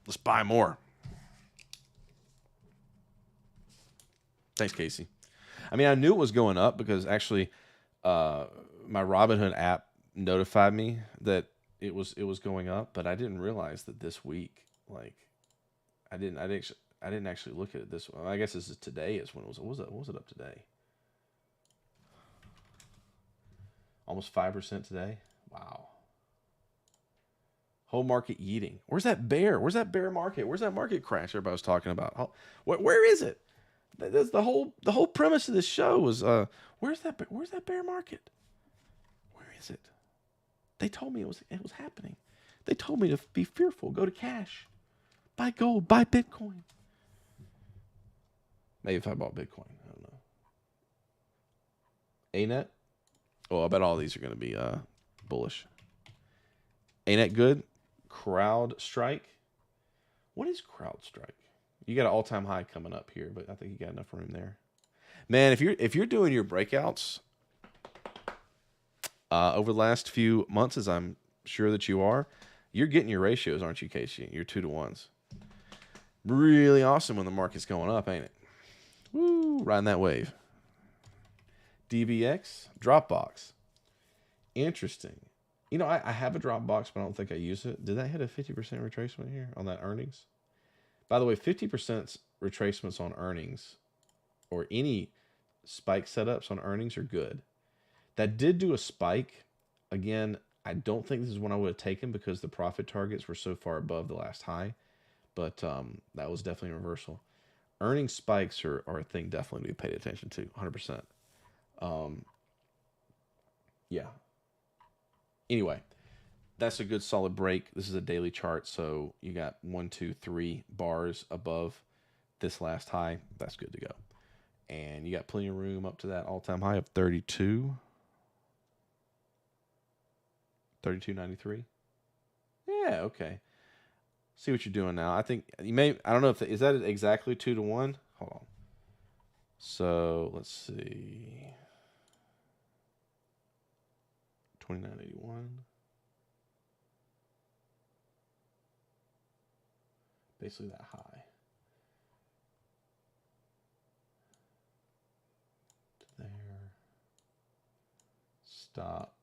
let's buy more. Thanks, Casey. I mean, I knew it was going up because actually, my Robinhood app notified me that it was going up, but I didn't realize that this week, like, I didn't actually look at it this one. I guess this is today is when it was. What was it up today? Almost 5% today. Wow. Whole market yeeting. Where's that bear? Where's that bear market? Where's that market crash everybody was talking about? Where is it? That's the whole premise of this show was where's that bear market? Where is it? They told me it was happening. They told me to be fearful. Go to cash. Buy gold. Buy Bitcoin. Maybe if I bought Bitcoin, I don't know. ANET. Oh, I bet all these are going to be bullish. ANET good. CrowdStrike. What is CrowdStrike? You got an all-time high coming up here, but I think you got enough room there. Man, if you're doing your breakouts over the last few months, as I'm sure that you are, you're getting your ratios, aren't you, Casey? You're 2-to-1s. Really awesome when the market's going up, ain't it? Woo, riding that wave. DBX, Dropbox. Interesting. I have a Dropbox, but I don't think I use it. Did that hit a 50% retracement here on that earnings? By the way, 50% retracements on earnings or any spike setups on earnings are good. That did do a spike. Again, I don't think this is one I would have taken because the profit targets were so far above the last high. But that was definitely a reversal. Earnings spikes are a thing definitely to be paid attention to, 100%. Yeah. Anyway, that's a good solid break. This is a daily chart, so you got 1, 2, 3 bars above this last high. That's good to go. And you got plenty of room up to that all-time high of 32. 32.93. Yeah, okay. See what you're doing now. I think you may. I don't know if is that exactly 2 to 1. Hold on. So let's see. 29.81. Basically that high. To there. Stop.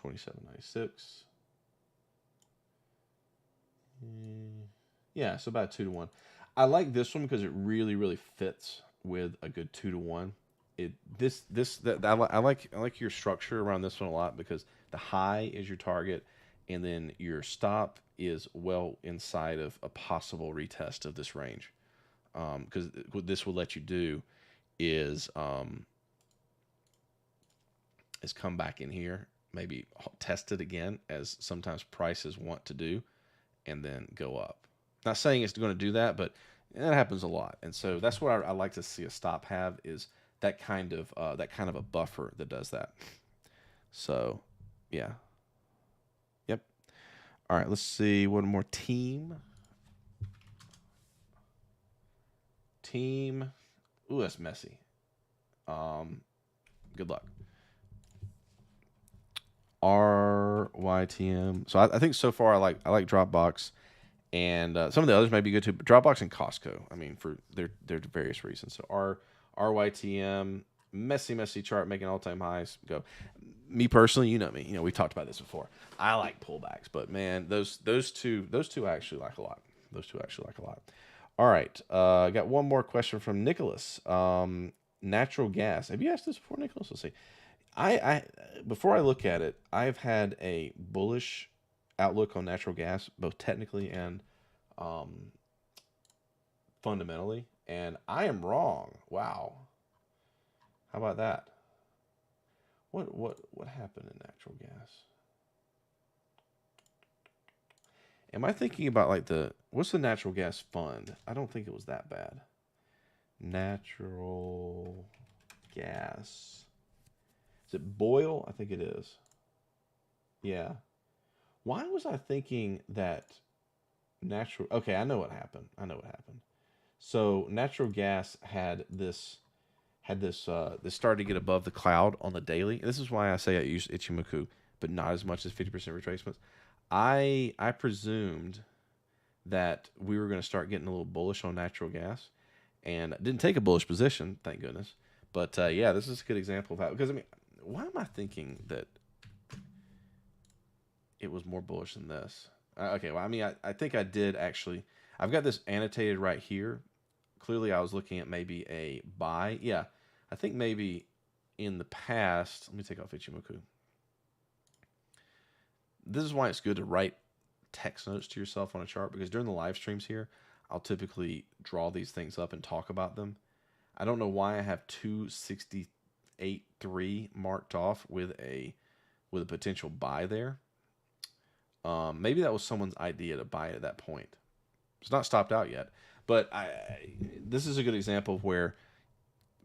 27.96. Yeah, so about 2 to 1. I like this one because it really, really fits with a good 2 to 1. It this that I like your structure around this one a lot because the high is your target, and then your stop is well inside of a possible retest of this range. Because what this will let you do is come back in here, maybe test it again, as sometimes prices want to do, and then go up. Not saying it's going to do that, but that happens a lot, and so that's what I like to see a stop have is that kind of a buffer that does that. So, yeah, yep. All right, let's see one more team. Team. Ooh, that's messy. Good luck. RYTM. So I think so far I like Dropbox, and some of the others may be good too. But Dropbox and Costco. I mean, for their various reasons. So RYTM, messy chart, making all time highs. Go. Me personally, you know me. You know we've talked about this before. I like pullbacks, but man, those two I actually like a lot. Those two I actually like a lot. All right, I got one more question from Nicholas. Natural gas. Have you asked this before, Nicholas? Let's see. I before I look at it, I've had a bullish outlook on natural gas, both technically and um, fundamentally, and I am wrong. Wow, how about that? What happened in natural gas? Am I thinking about like what's the natural gas fund? I don't think it was that bad. Natural gas. Is it Boyle? I think it is. Yeah. Why was I thinking that natural? Okay, I know what happened. I know what happened. So natural gas this started to get above the cloud on the daily. This is why I say I use Ichimoku, but not as much as 50% retracements. I presumed that we were going to start getting a little bullish on natural gas, and didn't take a bullish position, thank goodness. But yeah, this is a good example of how. Because I mean, why am I thinking that it was more bullish than this? Okay, well, I mean, I think I did actually. I've got this annotated right here. Clearly, I was looking at maybe a buy. Yeah, I think maybe in the past. Let me take off Ichimoku. This is why it's good to write text notes to yourself on a chart, because during the live streams here, I'll typically draw these things up and talk about them. I don't know why I have 268.3 marked off with a potential buy there. Maybe that was someone's idea to buy it at that point. It's not stopped out yet, but this is a good example of where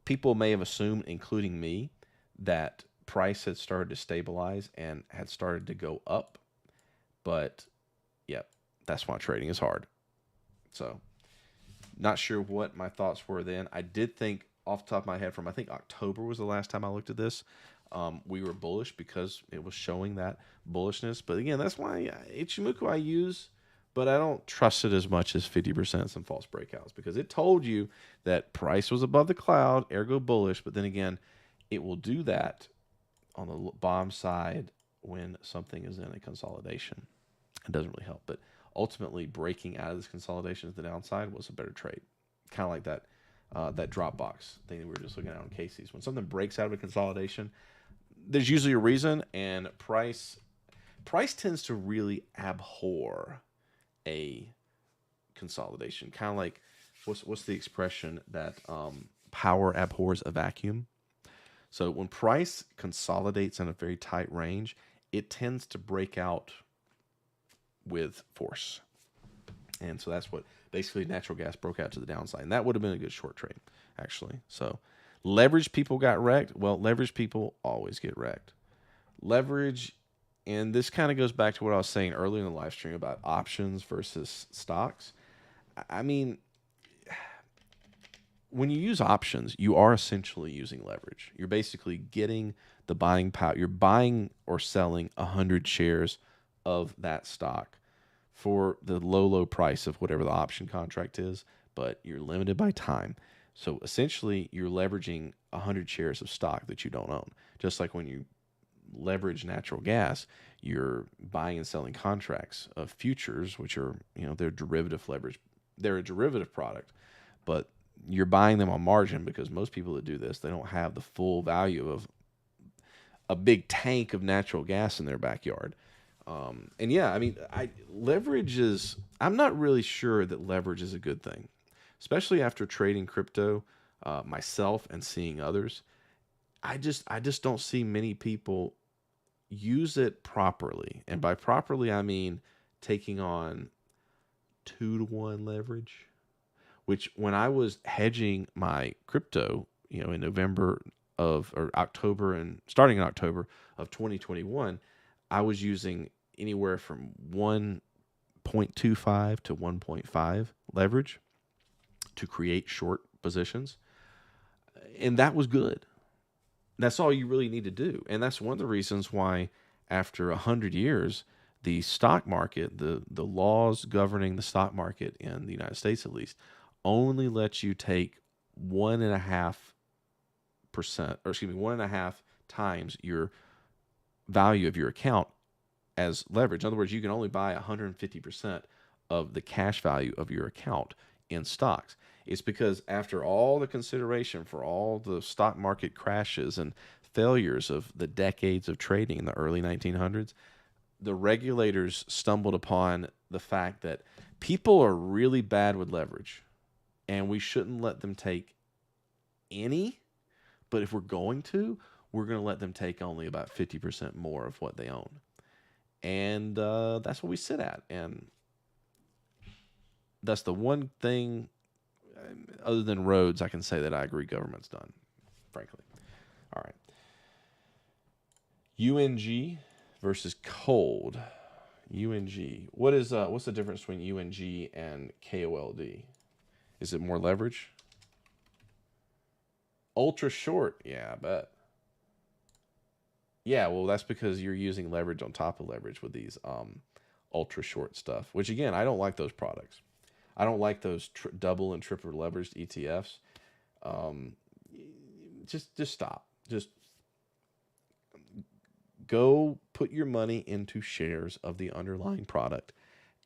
people may have assumed, including me, that price had started to stabilize and had started to go up. But yep, that's why trading is hard. So, not sure what my thoughts were then. I did think off the top of my head, from I think October was the last time I looked at this. We were bullish because it was showing that bullishness. But again, that's why Ichimoku I use, but I don't trust it as much as 50% some false breakouts, because it told you that price was above the cloud, ergo bullish. But then again, it will do that on the bottom side when something is in a consolidation. It doesn't really help. But ultimately, breaking out of this consolidation to the downside was a better trade. Kind of like that Dropbox thing that we were just looking at on Casey's. When something breaks out of a consolidation, there's usually a reason, and price tends to really abhor a consolidation. Kind of like what's the expression that power abhors a vacuum. So when price consolidates in a very tight range, it tends to break out with force. And so that's what basically natural gas broke out to the downside. And that would have been a good short trade, actually. So Leverage people got wrecked. Well, leverage people always get wrecked. Leverage, and this kind of goes back to what I was saying earlier in the live stream about options versus stocks. I mean, when you use options, you are essentially using leverage. You're basically getting the buying power. You're buying or selling 100 shares of that stock for the low price of whatever the option contract is, but you're limited by time. So essentially, you're leveraging 100 shares of stock that you don't own. Just like when you leverage natural gas, you're buying and selling contracts of futures, which are, they're derivative leverage. They're a derivative product, but you're buying them on margin because most people that do this, they don't have the full value of a big tank of natural gas in their backyard. And yeah, I mean, I'm not really sure that leverage is a good thing, especially after trading crypto myself and seeing others. I just don't see many people use it properly. And by properly, I mean taking on 2-to-1 leverage, which when I was hedging my crypto, in November or October and starting in October of 2021, I was using anywhere from 1.25 to 1.5 leverage to create short positions. And that was good. That's all you really need to do. And that's one of the reasons why after 100 years, the stock market, the laws governing the stock market in the United States at least, only lets you take 1.5 times your value of your account as leverage. In other words, you can only buy 150% of the cash value of your account in stocks. It's because after all the consideration for all the stock market crashes and failures of the decades of trading in the early 1900s, the regulators stumbled upon the fact that people are really bad with leverage and we shouldn't let them take any. But if we're going to let them take only about 50% more of what they own. And that's what we sit at. And that's the one thing, other than roads, I can say that I agree government's done, frankly. All right. UNG versus cold. UNG. What's the difference between UNG and KOLD? Is it more leverage? Ultra short. Yeah, I bet. Yeah, well, that's because you're using leverage on top of leverage with these ultra short stuff, which again, I don't like those products. I don't like those double and triple leveraged ETFs. Um, just stop. Just go put your money into shares of the underlying product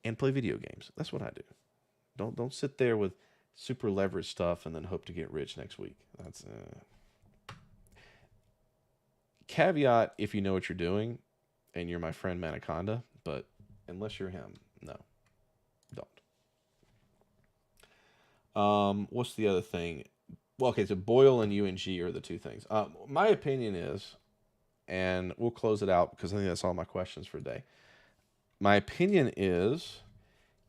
and play video games. That's what I do. Don't sit there with super leveraged stuff and then hope to get rich next week. That's caveat if you know what you're doing and you're my friend Manaconda, but unless you're him, no, don't. What's the other thing? Well, okay, so Boyle and UNG are the two things. My opinion is, and we'll close it out because I think that's all my questions for today. My opinion is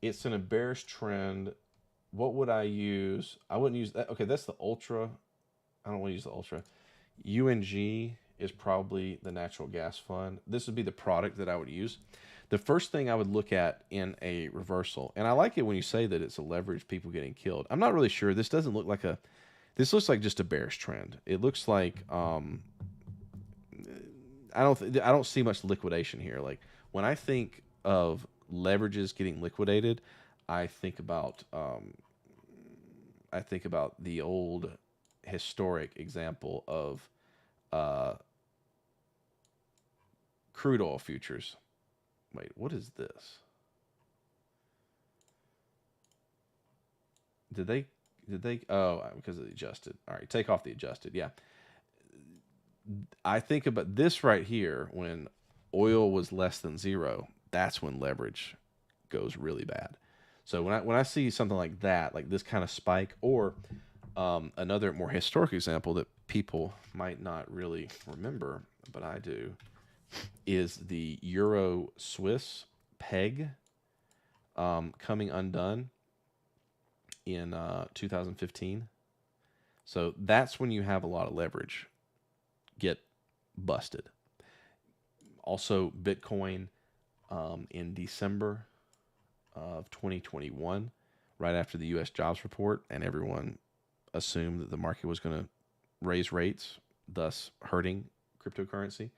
it's in a bearish trend. What would I use? I wouldn't use that. Okay, that's the ultra. I don't want to use the ultra. UNG is probably the natural gas fund. This would be the product that I would use. The first thing I would look at in a reversal, and I like it when you say that it's a leverage people getting killed. I'm not really sure. This doesn't look like this looks like just a bearish trend. It looks like I don't see much liquidation here. Like when I think of leverages getting liquidated, I think about the old historic example of crude oil futures. Wait, what is this? Did they? Oh, because it adjusted. All right, take off the adjusted. Yeah, I think about this right here when oil was less than zero. That's when leverage goes really bad. So when I see something like that, like this kind of spike, or another more historic example that people might not really remember, but I do, is the Euro Swiss peg coming undone in 2015. So that's when you have a lot of leverage get busted. Also, Bitcoin in December of 2021, right after the U.S. jobs report, and everyone assumed that the market was going to raise rates, thus hurting cryptocurrency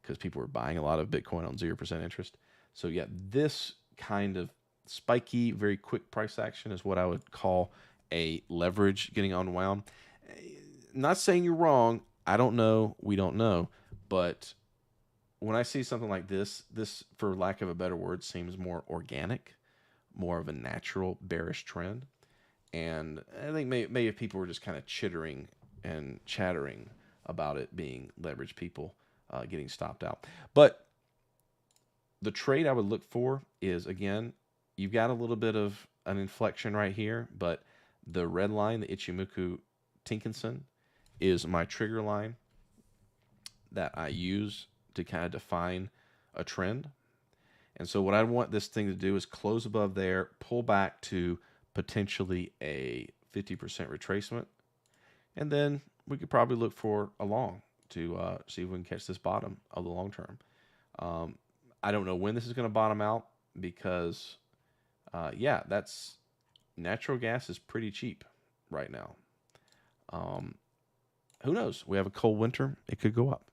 because people were buying a lot of Bitcoin on 0% interest. So yeah, this kind of spiky, very quick price action is what I would call a leverage getting unwound. Not saying you're wrong. I don't know. We don't know. But when I see something like this, for lack of a better word, seems more organic, more of a natural bearish trend. And I think maybe if people were just kind of chittering and chattering about it being leverage, people getting stopped out. But the trade I would look for is, again, you've got a little bit of an inflection right here, but the red line, the Ichimoku Tenkan-sen, is my trigger line that I use to kind of define a trend. And so what I want this thing to do is close above there, pull back to potentially a 50% retracement, and then we could probably look for a long to see if we can catch this bottom of the long term. I don't know when this is going to bottom out because, yeah, that's natural gas is pretty cheap right now. Who knows? We have a cold winter; it could go up.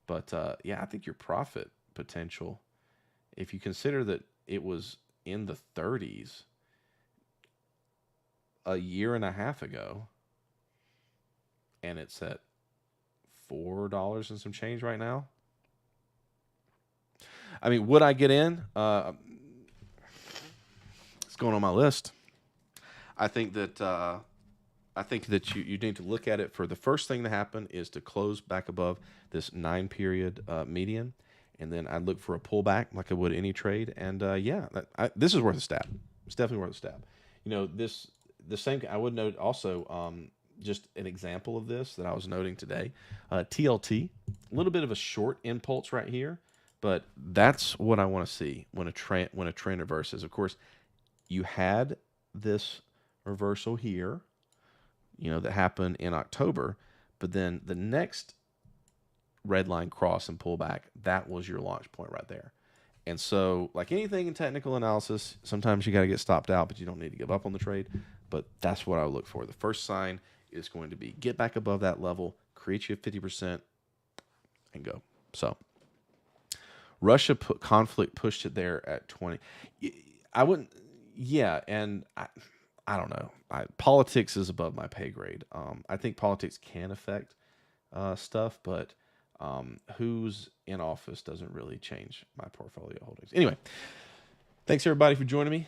But yeah, I think your profit potential, if you consider that it was in the 30s a year and a half ago, and it's at $4 and some change right now. I mean, would I get in? It's going on my list. I think that you need to look at it for the first thing to happen is to close back above this 9-period median, and then I'd look for a pullback like I would any trade. And yeah, this is worth a stab. It's definitely worth a stab. You know, the same. I would note also just an example of this that I was noting today. TLT, a little bit of a short impulse right here, but that's what I want to see when a trend reverses. Of course, you had this reversal here, you know, that happened in October, but then the next red line cross and pullback, that was your launch point right there. And so, like anything in technical analysis, sometimes you got to get stopped out, but you don't need to give up on the trade. But that's what I would look for. The first sign is going to be get back above that level, create you a 50%, and go. So, Russia conflict pushed it there at 20. I wouldn't, yeah, and I don't know. Politics is above my pay grade. I think politics can affect stuff, but who's in office doesn't really change my portfolio holdings. Anyway, thanks everybody for joining me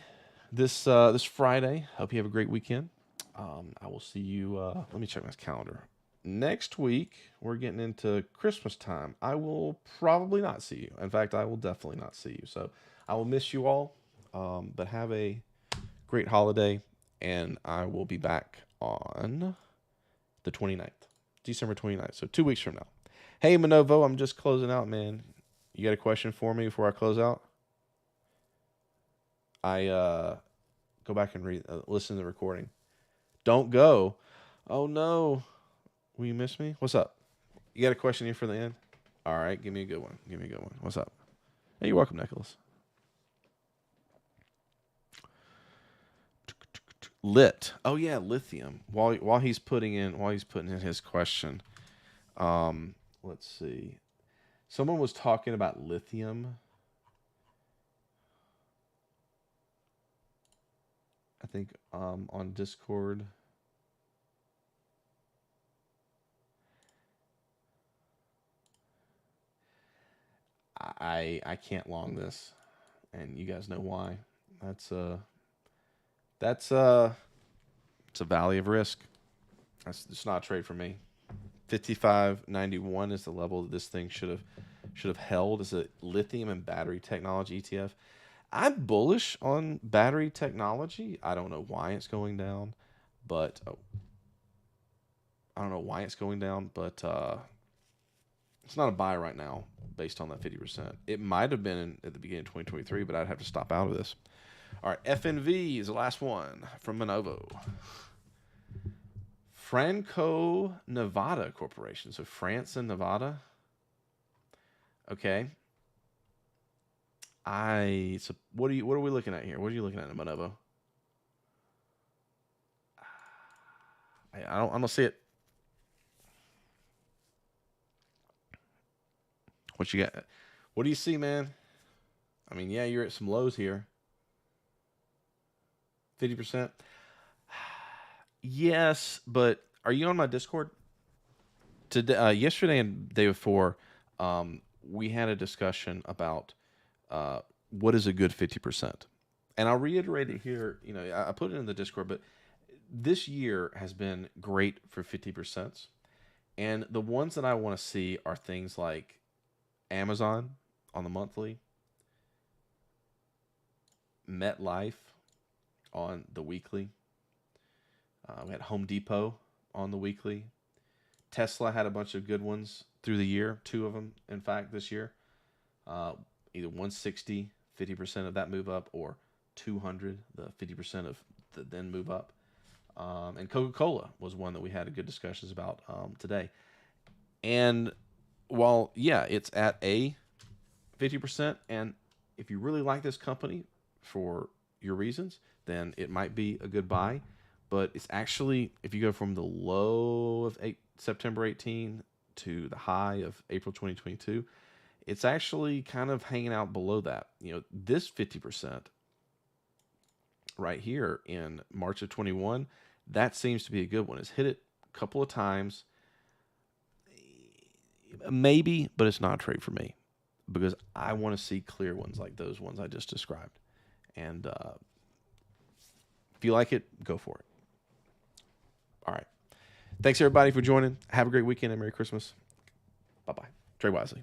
this Friday. Hope you have a great weekend. I will see you. Let me check my calendar. Next week, we're getting into Christmas time. I will probably not see you. In fact, I will definitely not see you. So I will miss you all, but have a great holiday, and I will be back on the 29th, December 29th. So 2 weeks from now. Hey, Manovo, I'm just closing out, man. You got a question for me before I close out? I go back and listen to the recording. Don't go. Oh, no. Will you miss me? What's up? You got a question here for the end? All right, give me a good one. What's up? Hey, you're welcome, Nicholas. Lit. Oh yeah, lithium. While he's putting in his question, let's see. Someone was talking about lithium. I think on Discord. I can't long this, and you guys know why. It's a valley of risk. It's not a trade for me. 55.91 is the level that this thing should have held as a lithium and battery technology ETF. I'm bullish on battery technology. I don't know why it's going down, but it's not a buy right now based on that 50%. It might have been at the beginning of 2023, but I'd have to stop out of this. All right, FNV is the last one from Manovo. Franco Nevada Corporation. So France and Nevada. Okay. So what are we looking at here? What are you looking at in Monovo? I don't see it. What you got? What do you see, man? I mean, yeah, you're at some lows here. 50%. Yes, but are you on my Discord? Today, yesterday and the day before, we had a discussion about what is a good 50%. And I'll reiterate it here. You know, I put it in the Discord, but this year has been great for 50%. And the ones that I want to see are things like Amazon on the monthly, MetLife on the weekly. We had Home Depot on the weekly. Tesla had a bunch of good ones through the year. 2 of them, in fact, this year. Either 160, 50% of that move up, or 200, the 50% of the then move up. And Coca-Cola was one that we had good discussions about today. And while, yeah, it's at a 50%, and if you really like this company for your reasons, then it might be a good buy. But it's actually, if you go from the low of September 18 to the high of April 2022, it's actually kind of hanging out below that. You know, this 50% right here in March of 21, that seems to be a good one. It's hit it a couple of times, maybe, but it's not a trade for me because I want to see clear ones like those ones I just described. And if you like it, go for it. All right. Thanks, everybody, for joining. Have a great weekend and Merry Christmas. Bye-bye. Trade wisely.